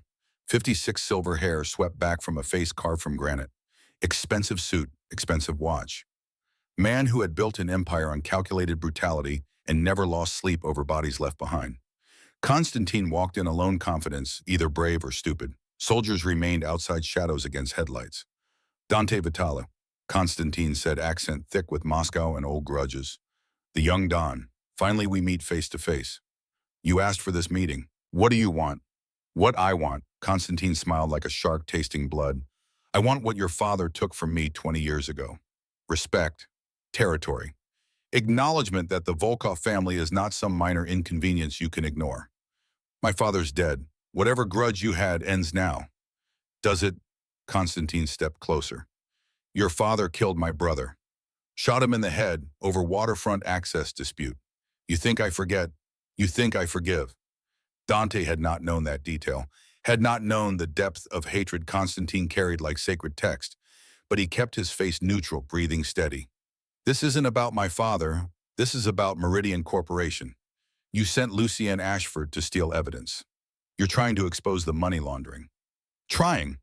56 silver hair swept back from a face carved from granite. Expensive suit, expensive watch. Man who had built an empire on calculated brutality and never lost sleep over bodies left behind. Konstantin walked in alone confidence, either brave or stupid. Soldiers remained outside shadows against headlights. Dante Vitale, Konstantin said, accent thick with Moscow and old grudges. The young Don. Finally we meet face to face. You asked for this meeting. What do you want? What I want. Konstantin smiled like a shark tasting blood. I want what your father took from me 20 years ago. Respect. Territory. Acknowledgement that the Volkov family is not some minor inconvenience you can ignore. My father's dead. Whatever grudge you had ends now. Does it? Konstantin stepped closer. Your father killed my brother. Shot him in the head over waterfront access dispute. You think I forget? You think I forgive? Dante had not known that detail, had not known the depth of hatred Konstantin carried like sacred text, but he kept his face neutral, breathing steady. This isn't about my father. This is about Meridian Corporation. You sent Lucien Ashford to steal evidence. You're trying to expose the money laundering. Trying?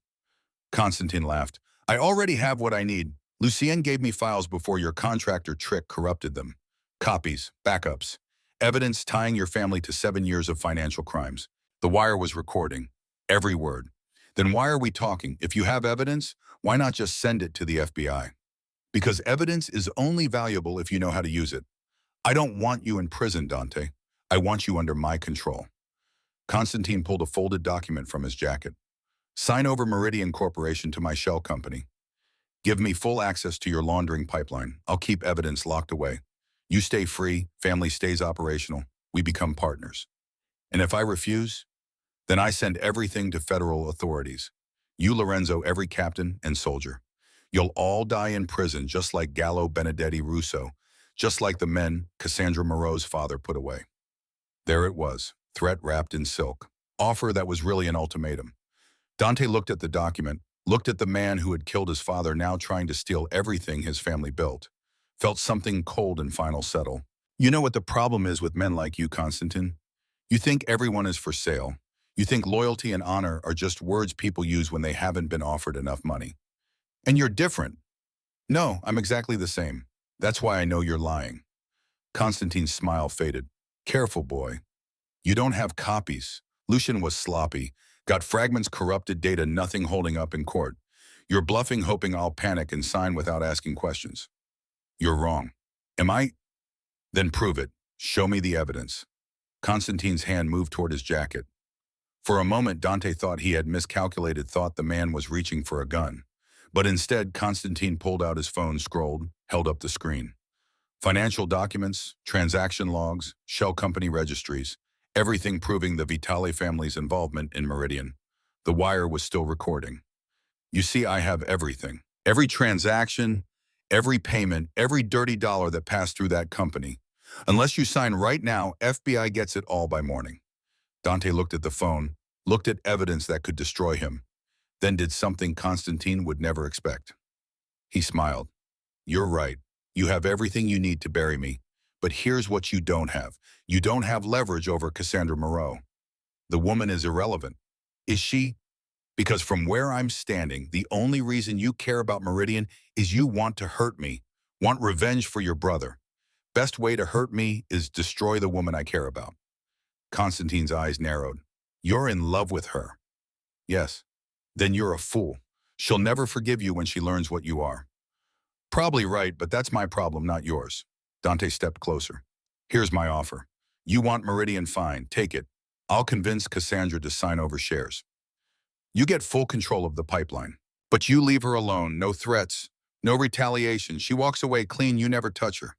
Konstantin laughed. I already have what I need. Lucien gave me files before your contractor trick corrupted them. Copies, backups, evidence tying your family to 7 years of financial crimes. The wire was recording. Every word. Then why are we talking? If you have evidence, why not just send it to the FBI? Because evidence is only valuable if you know how to use it. I don't want you in prison, Dante. I want you under my control. Konstantin pulled a folded document from his jacket. Sign over Meridian Corporation to my shell company. Give me full access to your laundering pipeline. I'll keep evidence locked away. You stay free, family stays operational. We become partners. And if I refuse, then I send everything to federal authorities. You, Lorenzo, every captain and soldier. You'll all die in prison just like Gallo Benedetti Russo, just like the men Cassandra Moreau's father put away. There it was, threat wrapped in silk. Offer that was really an ultimatum. Dante looked at the document, looked at the man who had killed his father now trying to steal everything his family built. Felt something cold and final settle. You know what the problem is with men like you, Konstantin? You think everyone is for sale. You think loyalty and honor are just words people use when they haven't been offered enough money. And you're different. No, I'm exactly the same. That's why I know you're lying. Konstantin's smile faded. Careful, boy. You don't have copies. Lucien was sloppy. Got fragments, corrupted data, nothing holding up in court. You're bluffing, hoping I'll panic and sign without asking questions. You're wrong. Am I? Then prove it. Show me the evidence. Konstantin's hand moved toward his jacket. For a moment, Dante thought he had miscalculated, thought the man was reaching for a gun. But instead, Konstantin pulled out his phone, scrolled, held up the screen. Financial documents, transaction logs, shell company registries, everything proving the Vitale family's involvement in Meridian. The wire was still recording. You see, I have everything. Every transaction, every payment, every dirty dollar that passed through that company. Unless you sign right now, FBI gets it all by morning. Dante looked at the phone, looked at evidence that could destroy him, then did something Konstantin would never expect. He smiled. You're right. You have everything you need to bury me. But here's what you don't have. You don't have leverage over Cassandra Moreau. The woman is irrelevant. Is she? Because from where I'm standing, the only reason you care about Meridian is you want to hurt me, want revenge for your brother. Best way to hurt me is destroy the woman I care about. Konstantin's eyes narrowed. You're in love with her. Yes. Then you're a fool. She'll never forgive you when she learns what you are. Probably right, but that's my problem, not yours. Dante stepped closer. Here's my offer. You want Meridian, fine, take it. I'll convince Cassandra to sign over shares. You get full control of the pipeline. But you leave her alone, no threats, no retaliation. She walks away clean, you never touch her.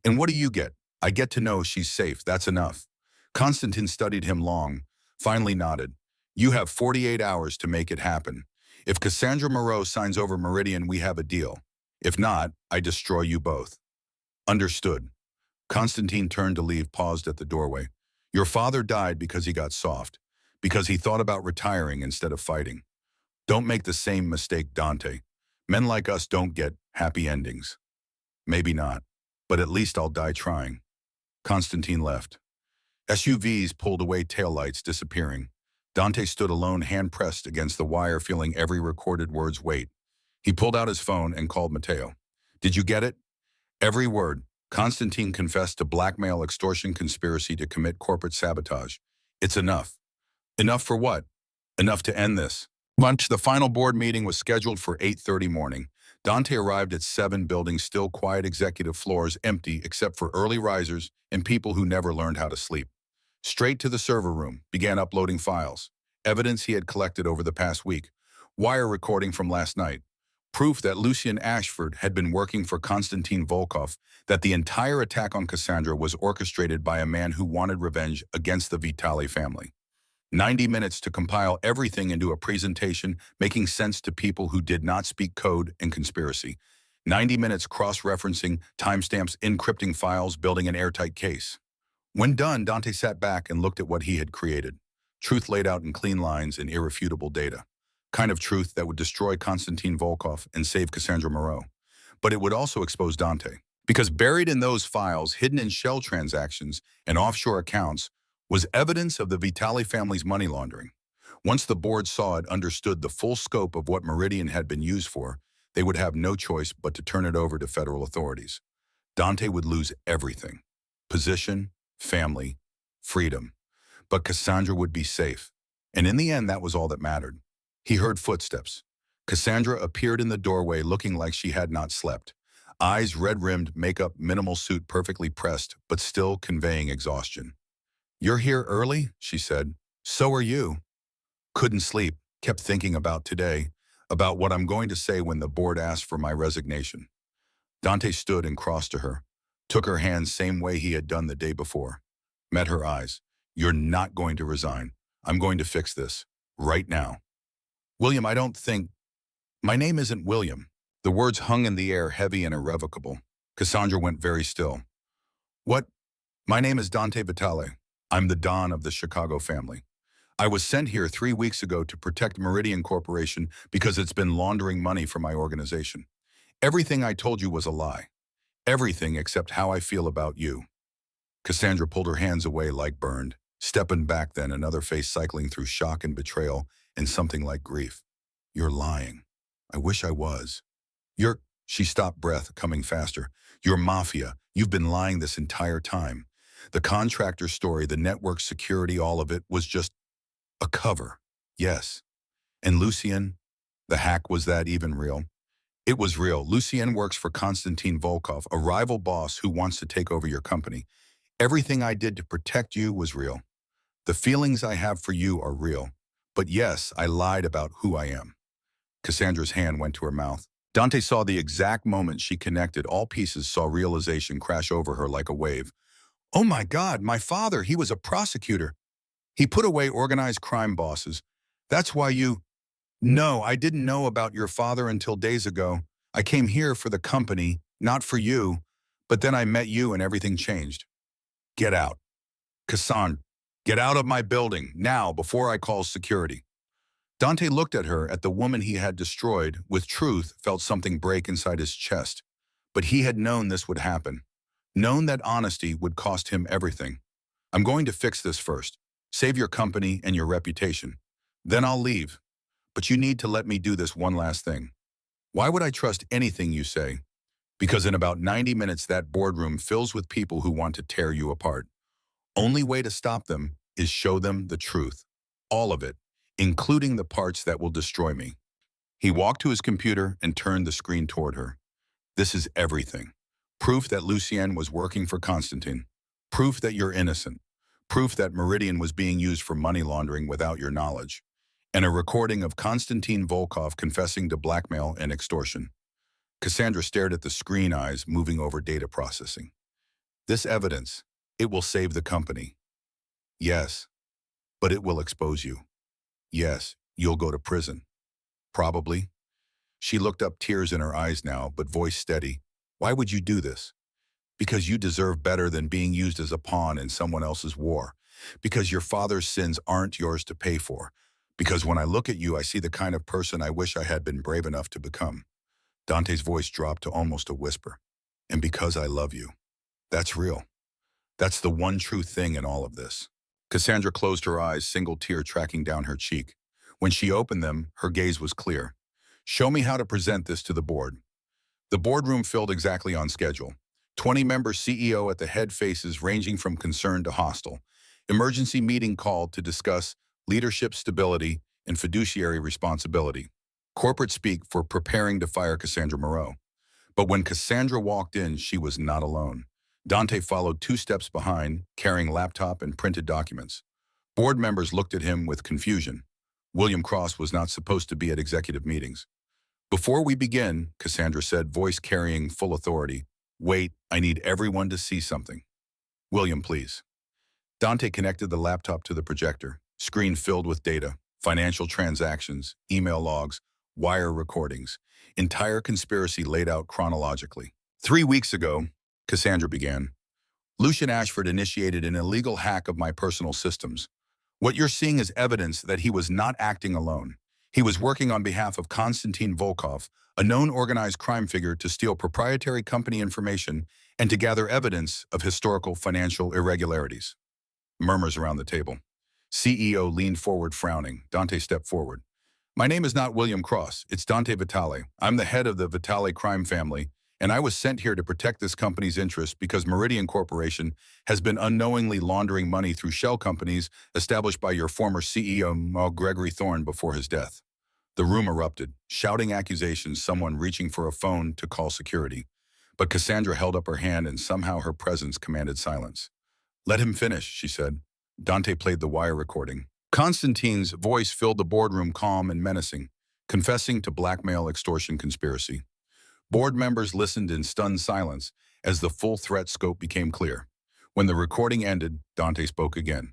And what do you get? I get to know she's safe, that's enough. Konstantin studied him long, finally nodded. You have 48 hours to make it happen. If Cassandra Moreau signs over Meridian, we have a deal. If not, I destroy you both. Understood. Konstantin turned to leave, paused at the doorway. Your father died because he got soft, because he thought about retiring instead of fighting. Don't make the same mistake, Dante. Men like us don't get Happy endings. Maybe not, but at least I'll die trying. Constantine left. SUVs pulled away, taillights disappearing. Dante stood alone, hand pressed against the wire, feeling every recorded word's weight. He pulled out his phone and called Matteo. Did you get it? Every word. Constantine confessed to blackmail, extortion, conspiracy to commit corporate sabotage. It's enough. Enough for what? Enough to end this. Lunch. The final board meeting was scheduled for 8:30 morning. Dante arrived at 7 buildings, still quiet, executive floors empty except for early risers and people who never learned how to sleep. Straight to the server room, began uploading files. Evidence he had collected over the past week. Wire recording from last night. Proof that Lucien Ashford had been working for Konstantin Volkov, that the entire attack on Cassandra was orchestrated by a man who wanted revenge against the Vitali family. 90 minutes to compile everything into a presentation, making sense to people who did not speak code and conspiracy. 90 minutes cross-referencing, timestamps, encrypting files, building an airtight case. When done, Dante sat back and looked at what he had created. Truth laid out in clean lines and irrefutable data. Kind of truth that would destroy Konstantin Volkov and save Cassandra Moreau. But it would also expose Dante. Because buried in those files, hidden in shell transactions and offshore accounts, was evidence of the Vitali family's money laundering. Once the board saw it, understood the full scope of what Meridian had been used for, they would have no choice but to turn it over to federal authorities. Dante would lose everything. Position, family, freedom. But Cassandra would be safe. And in the end, that was all that mattered. He heard footsteps. Cassandra appeared in the doorway looking like she had not slept. Eyes red-rimmed, makeup, minimal suit perfectly pressed, but still conveying exhaustion. "You're here early?" she said. "So are you." Couldn't sleep, kept thinking about today, about what I'm going to say when the board asked for my resignation. Dante stood and crossed to her, took her hand same way he had done the day before. Met her eyes. "You're not going to resign. I'm going to fix this. Right now." "William, I don't think—" "My name isn't William." The words hung in the air, heavy and irrevocable. Cassandra went very still. "What? My name is Dante Vitale. I'm the Don of the Chicago family. I was sent here 3 weeks ago to protect Meridian Corporation because it's been laundering money for my organization. Everything I told you was a lie. Everything except how I feel about you." Cassandra pulled her hands away like burned, stepping back then, another face cycling through shock and betrayal and something like grief. "You're lying. I wish I was. You're—" She stopped, breath coming faster. "You're Mafia. You've been lying this entire time. The contractor story, the network security, all of it was just a cover." "Yes. And Lucien, the hack, was that even real?" "It was real. Lucien works for Konstantin Volkov, a rival boss who wants to take over your company. Everything I did to protect you was real. The feelings I have for you are real. But yes, I lied about who I am." Cassandra's hand went to her mouth. Dante saw the exact moment she connected. All pieces, saw realization crash over her like a wave. "Oh my God, my father, he was a prosecutor. He put away organized crime bosses. That's why you—" "No, I didn't know about your father until days ago. I came here for the company, not for you. But then I met you and everything changed." "Get out. Cassandra, get out of my building, now, before I call security." Dante looked at her, at the woman he had destroyed, with truth, felt something break inside his chest. But he had known this would happen. Known that honesty would cost him everything. "I'm going to fix this first. Save your company and your reputation. Then I'll leave. But you need to let me do this one last thing." "Why would I trust anything you say?" "Because in about 90 minutes that boardroom fills with people who want to tear you apart. Only way to stop them is show them the truth. All of it, including the parts that will destroy me." He walked to his computer and turned the screen toward her. "This is everything. Proof that Lucien was working for Konstantin. Proof that you're innocent. Proof that Meridian was being used for money laundering without your knowledge. And a recording of Konstantin Volkov confessing to blackmail and extortion." Cassandra stared at the screen, eyes moving over data processing. "This evidence, it will save the company." "Yes, but it will expose you." "Yes, you'll go to prison." "Probably." She looked up, tears in her eyes now, but voice steady. "Why would you do this?" "Because you deserve better than being used as a pawn in someone else's war. Because your father's sins aren't yours to pay for. Because when I look at you, I see the kind of person I wish I had been brave enough to become." Dante's voice dropped to almost a whisper. And because I love you. That's real. That's the one true thing in all of this. Cassandra closed her eyes, single tear tracking down her cheek. When she opened them, her gaze was clear. Show me how to present this to the board. The boardroom filled exactly on schedule. 20-member CEO at the head, faces ranging from concerned to hostile. Emergency meeting called to discuss leadership stability and fiduciary responsibility. Corporate speak for preparing to fire Cassandra Moreau. But when Cassandra walked in, she was not alone. Dante followed 2 steps behind, carrying laptop and printed documents. Board members looked at him with confusion. William Cross was not supposed to be at executive meetings. Before we begin, Cassandra said, voice carrying full authority, wait, I need everyone to see something. William, please. Dante connected the laptop to the projector, screen filled with data, financial transactions, email logs, wire recordings, entire conspiracy laid out chronologically. 3 weeks ago, Cassandra began, Lucian Ashford initiated an illegal hack of my personal systems. What you're seeing is evidence that he was not acting alone. He was working on behalf of Konstantin Volkov, a known organized crime figure, to steal proprietary company information and to gather evidence of historical financial irregularities. Murmurs around the table. CEO leaned forward, frowning. Dante stepped forward. My name is not William Cross, it's Dante Vitale. I'm the head of the Vitale crime family, and I was sent here to protect this company's interests because Meridian Corporation has been unknowingly laundering money through shell companies established by your former CEO, Gregory Thorne, before his death. The room erupted, shouting accusations, someone reaching for a phone to call security. But Cassandra held up her hand, and somehow her presence commanded silence. Let him finish, she said. Dante played the wire recording. Constantine's voice filled the boardroom, calm and menacing, confessing to blackmail, extortion, conspiracy. Board members listened in stunned silence as the full threat scope became clear. When the recording ended, Dante spoke again.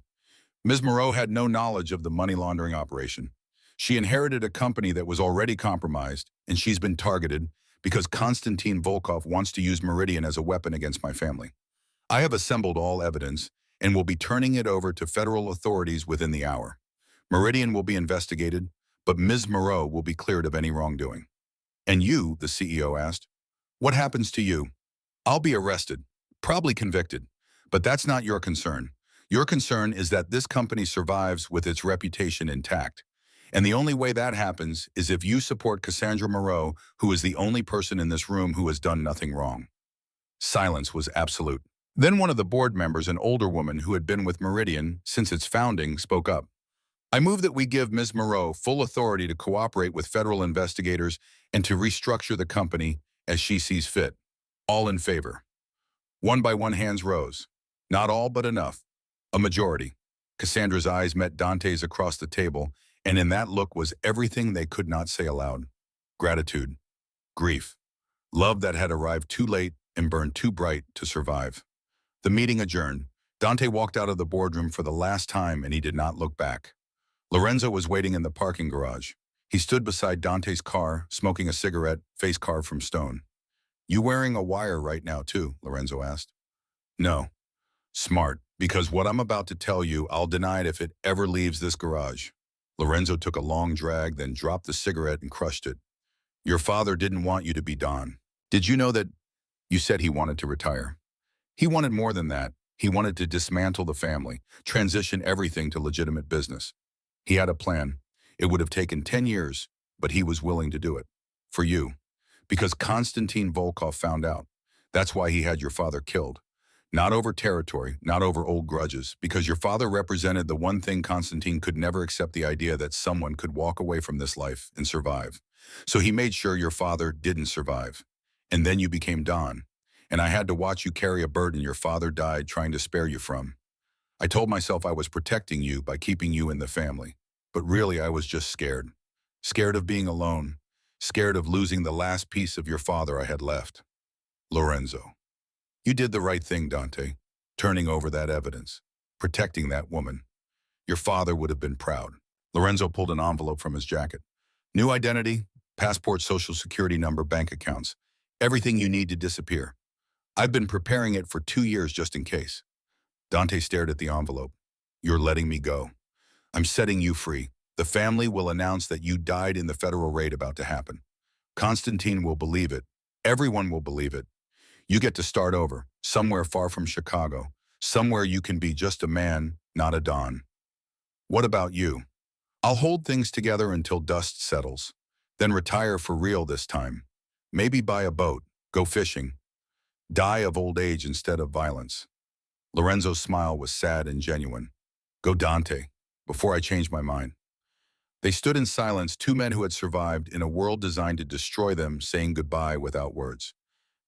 Ms. Moreau had no knowledge of the money laundering operation. She inherited a company that was already compromised, and she's been targeted because Konstantin Volkov wants to use Meridian as a weapon against my family. I have assembled all evidence and will be turning it over to federal authorities within the hour. Meridian will be investigated, but Ms. Moreau will be cleared of any wrongdoing. And you, the CEO asked, what happens to you? I'll be arrested, probably convicted, but that's not your concern. Your concern is that this company survives with its reputation intact. And the only way that happens is if you support Cassandra Moreau, who is the only person in this room who has done nothing wrong. Silence was absolute. Then one of the board members, an older woman who had been with Meridian since its founding, spoke up. I move that we give Ms. Moreau full authority to cooperate with federal investigators and to restructure the company as she sees fit. All in favor. One by one, hands rose. Not all, but enough. A majority. Cassandra's eyes met Dante's across the table, and in that look was everything they could not say aloud. Gratitude. Grief. Love that had arrived too late and burned too bright to survive. The meeting adjourned. Dante walked out of the boardroom for the last time, and he did not look back. Lorenzo was waiting in the parking garage. He stood beside Dante's car, smoking a cigarette, face carved from stone. You wearing a wire right now too? Lorenzo asked. No. Smart, because what I'm about to tell you, I'll deny it if it ever leaves this garage. Lorenzo took a long drag, then dropped the cigarette and crushed it. Your father didn't want you to be Don. Did you know that? You said he wanted to retire. He wanted more than that. He wanted to dismantle the family, transition everything to legitimate business. He had a plan. It would have taken 10 years, but he was willing to do it. For you. Because Konstantin Volkov found out. That's why he had your father killed. Not over territory, not over old grudges, because your father represented the one thing Konstantin could never accept, the idea that someone could walk away from this life and survive. So he made sure your father didn't survive. And then you became Don. And I had to watch you carry a burden your father died trying to spare you from. I told myself I was protecting you by keeping you in the family. But really I was just scared. Scared of being alone. Scared of losing the last piece of your father I had left. Lorenzo. You did the right thing, Dante. Turning over that evidence. Protecting that woman. Your father would have been proud. Lorenzo pulled an envelope from his jacket. New identity, passport, social security number, bank accounts. Everything you need to disappear. I've been preparing it for 2 years just in case. Dante stared at the envelope. You're letting me go. I'm setting you free. The family will announce that you died in the federal raid about to happen. Constantine will believe it. Everyone will believe it. You get to start over, somewhere far from Chicago, somewhere you can be just a man, not a don. What about you? I'll hold things together until dust settles, then retire for real this time. Maybe buy a boat, go fishing, die of old age instead of violence. Lorenzo's smile was sad and genuine. Go Dante, before I change my mind. They stood in silence, two men who had survived in a world designed to destroy them, saying goodbye without words.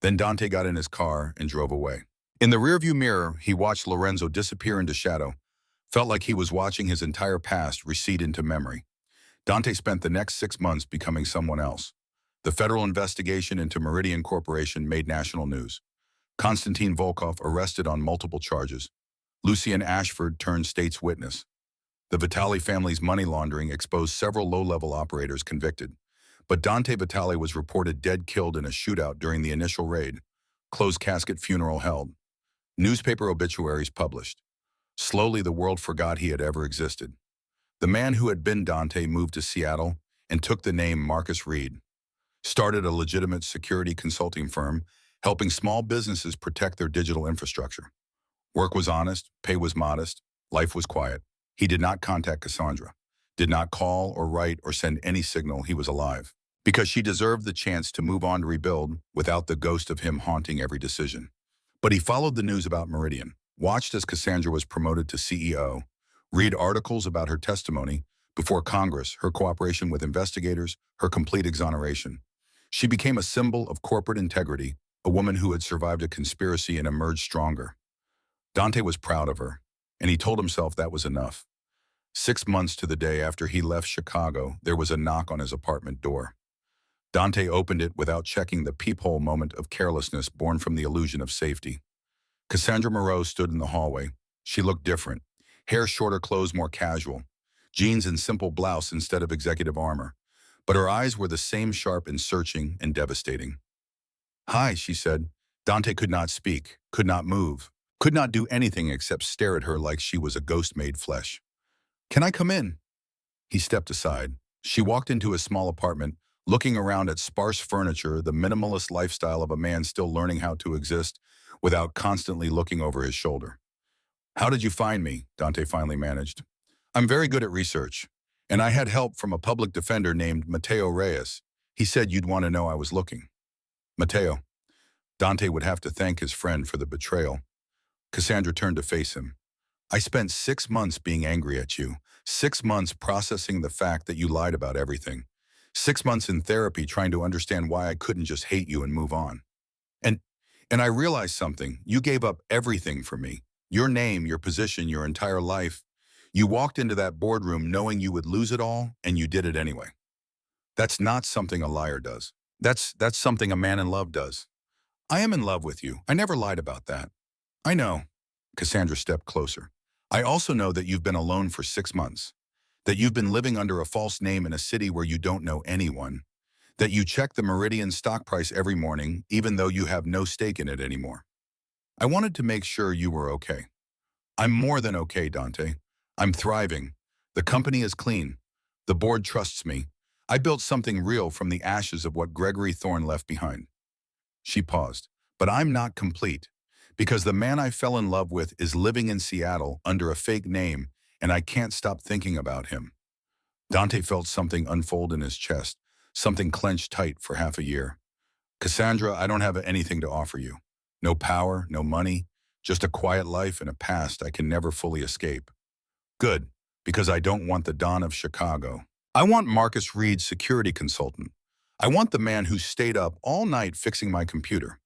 Then Dante got in his car and drove away. In the rearview mirror, he watched Lorenzo disappear into shadow, felt like he was watching his entire past recede into memory. Dante spent the next 6 months becoming someone else. The federal investigation into Meridian Corporation made national news. Konstantin Volkov arrested on multiple charges. Lucien Ashford turned state's witness. The Vitali family's money laundering exposed several low-level operators convicted. But Dante Vitali was reported dead, killed in a shootout during the initial raid. Closed casket funeral held. Newspaper obituaries published. Slowly, the world forgot he had ever existed. The man who had been Dante moved to Seattle and took the name Marcus Reed. Started a legitimate security consulting firm, helping small businesses protect their digital infrastructure. Work was honest, pay was modest, life was quiet. He did not contact Cassandra, did not call or write or send any signal he was alive, because she deserved the chance to move on to rebuild without the ghost of him haunting every decision. But he followed the news about Meridian, watched as Cassandra was promoted to CEO, read articles about her testimony before Congress, her cooperation with investigators, her complete exoneration. She became a symbol of corporate integrity, a woman who had survived a conspiracy and emerged stronger. Dante was proud of her, and he told himself that was enough. 6 months to the day after he left Chicago, there was a knock on his apartment door. Dante opened it without checking, the peephole moment of carelessness born from the illusion of safety. Cassandra Moreau stood in the hallway. She looked different. Hair shorter, clothes more casual. Jeans and simple blouse instead of executive armor. But her eyes were the same, sharp and searching and devastating. "Hi," she said. Dante could not speak, could not move, could not do anything except stare at her like she was a ghost made flesh. "Can I come in?" He stepped aside. She walked into his small apartment, looking around at sparse furniture, the minimalist lifestyle of a man still learning how to exist without constantly looking over his shoulder. "How did you find me?" Dante finally managed. "I'm very good at research, and I had help from a public defender named Mateo Reyes. He said you'd want to know I was looking." Mateo. Dante would have to thank his friend for the betrayal. Cassandra turned to face him. "I spent 6 months being angry at you, 6 months processing the fact that you lied about everything, 6 months in therapy trying to understand why I couldn't just hate you and move on. And, and I realized something. You gave up everything for me. Your name, your position, your entire life. You walked into that boardroom knowing you would lose it all, and you did it anyway. That's not something a liar does. That's something a man in love does. I am in love with you. I never lied about that." "I know." Cassandra stepped closer. "I also know that you've been alone for 6 months, that you've been living under a false name in a city where you don't know anyone, that you check the Meridian stock price every morning even though you have no stake in it anymore. I wanted to make sure you were okay." "I'm more than okay, Dante. I'm thriving. The company is clean. The board trusts me. I built something real from the ashes of what Gregory Thorne left behind." She paused. "But I'm not complete, because the man I fell in love with is living in Seattle under a fake name, and I can't stop thinking about him." Dante felt something unfold in his chest, something clenched tight for half a year. "Cassandra, I don't have anything to offer you. No power, no money, just a quiet life and a past I can never fully escape." "Good, because I don't want the Don of Chicago. I want Marcus Reed, security consultant. I want the man who stayed up all night fixing my computer.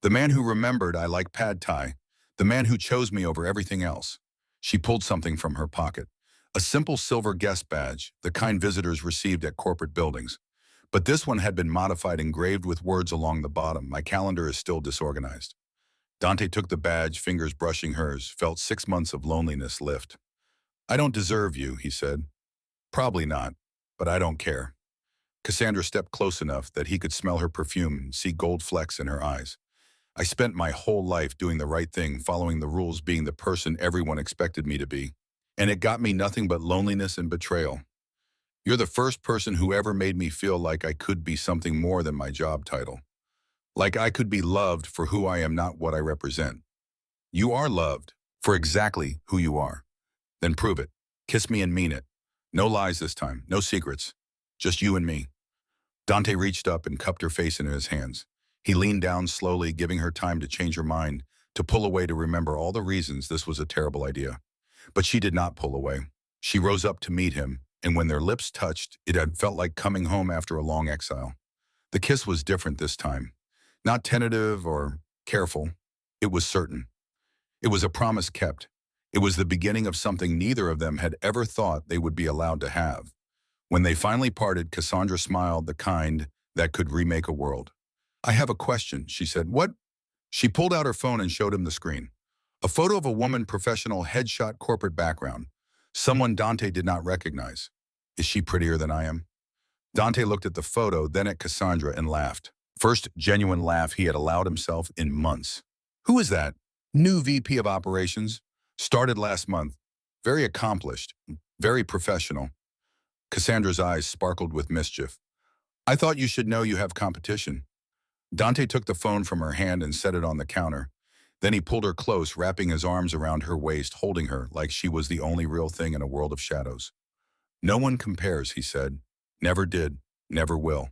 The man who remembered I like pad thai. The man who chose me over everything else." She pulled something from her pocket. A simple silver guest badge, the kind visitors received at corporate buildings. But this one had been modified, engraved with words along the bottom. "My calendar is still disorganized." Dante took the badge, fingers brushing hers, felt 6 months of loneliness lift. "I don't deserve you," he said. "Probably not, but I don't care." Cassandra stepped close enough that he could smell her perfume and see gold flecks in her eyes. "I spent my whole life doing the right thing, following the rules, being the person everyone expected me to be. And it got me nothing but loneliness and betrayal. You're the first person who ever made me feel like I could be something more than my job title. Like I could be loved for who I am, not what I represent. You are loved for exactly who you are. Then prove it. Kiss me and mean it. No lies this time, no secrets. Just you and me. Dante reached up and cupped her face in his hands. He leaned down slowly, giving her time to change her mind, to pull away, to remember all the reasons this was a terrible idea. But she did not pull away. She rose up to meet him, and when their lips touched, it had felt like coming home after a long exile. The kiss was different this time. Not tentative or careful. It was certain. It was a promise kept. It was the beginning of something neither of them had ever thought they would be allowed to have. When they finally parted, Cassandra smiled, the kind that could remake a world. I have a question, she said. What? She pulled out her phone and showed him the screen. A photo of a woman, professional, headshot, corporate background. Someone Dante did not recognize. Is she prettier than I am? Dante looked at the photo, then at Cassandra, and laughed. First genuine laugh he had allowed himself in months. Who is that? New VP of Operations. Started last month. Very accomplished. Very professional. Cassandra's eyes sparkled with mischief. I thought you should know you have competition. Dante took the phone from her hand and set it on the counter. Then he pulled her close, wrapping his arms around her waist, holding her like she was the only real thing in a world of shadows. No one compares, he said. Never did, never will.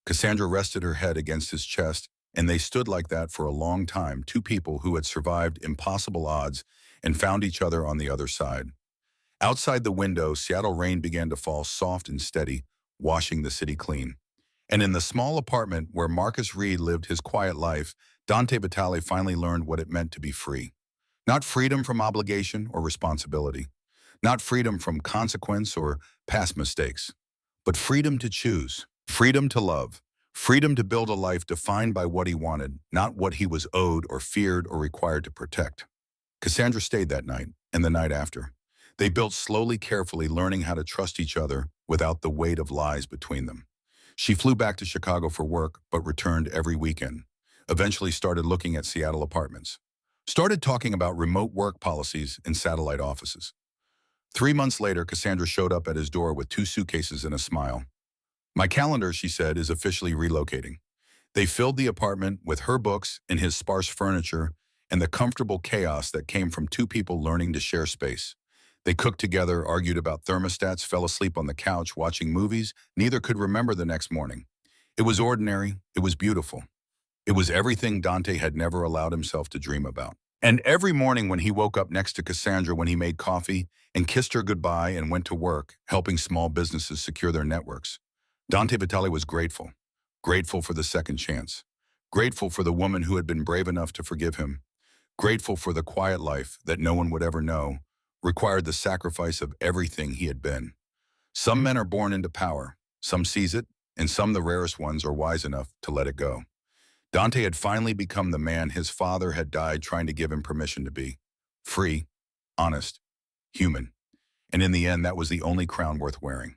Cassandra rested her head against his chest, and they stood like that for a long time, two people who had survived impossible odds and found each other on the other side. Outside the window, Seattle rain began to fall soft and steady, washing the city clean. And in the small apartment where Marcus Reed lived his quiet life, Dante Vitale finally learned what it meant to be free. Not freedom from obligation or responsibility. Not freedom from consequence or past mistakes. But freedom to choose. Freedom to love. Freedom to build a life defined by what he wanted, not what he was owed or feared or required to protect. Cassandra stayed that night and the night after. They built slowly, carefully, learning how to trust each other without the weight of lies between them. She flew back to Chicago for work, but returned every weekend. Eventually started looking at Seattle apartments. Started talking about remote work policies in satellite offices. 3 months later, Cassandra showed up at his door with 2 suitcases and a smile. My calendar, she said, is officially relocating. They filled the apartment with her books and his sparse furniture and the comfortable chaos that came from 2 people learning to share space. They cooked together, argued about thermostats, fell asleep on the couch watching movies. Neither could remember the next morning. It was ordinary. It was beautiful. It was everything Dante had never allowed himself to dream about. And every morning when he woke up next to Cassandra, when he made coffee and kissed her goodbye and went to work, helping small businesses secure their networks, Dante Vitale was grateful. Grateful for the second chance. Grateful for the woman who had been brave enough to forgive him. Grateful for the quiet life that no one would ever know, required the sacrifice of everything he had been. Some men are born into power, some seize it, and some, the rarest ones, are wise enough to let it go. Dante had finally become the man his father had died trying to give him permission to be. Free, honest, human. And in the end, that was the only crown worth wearing.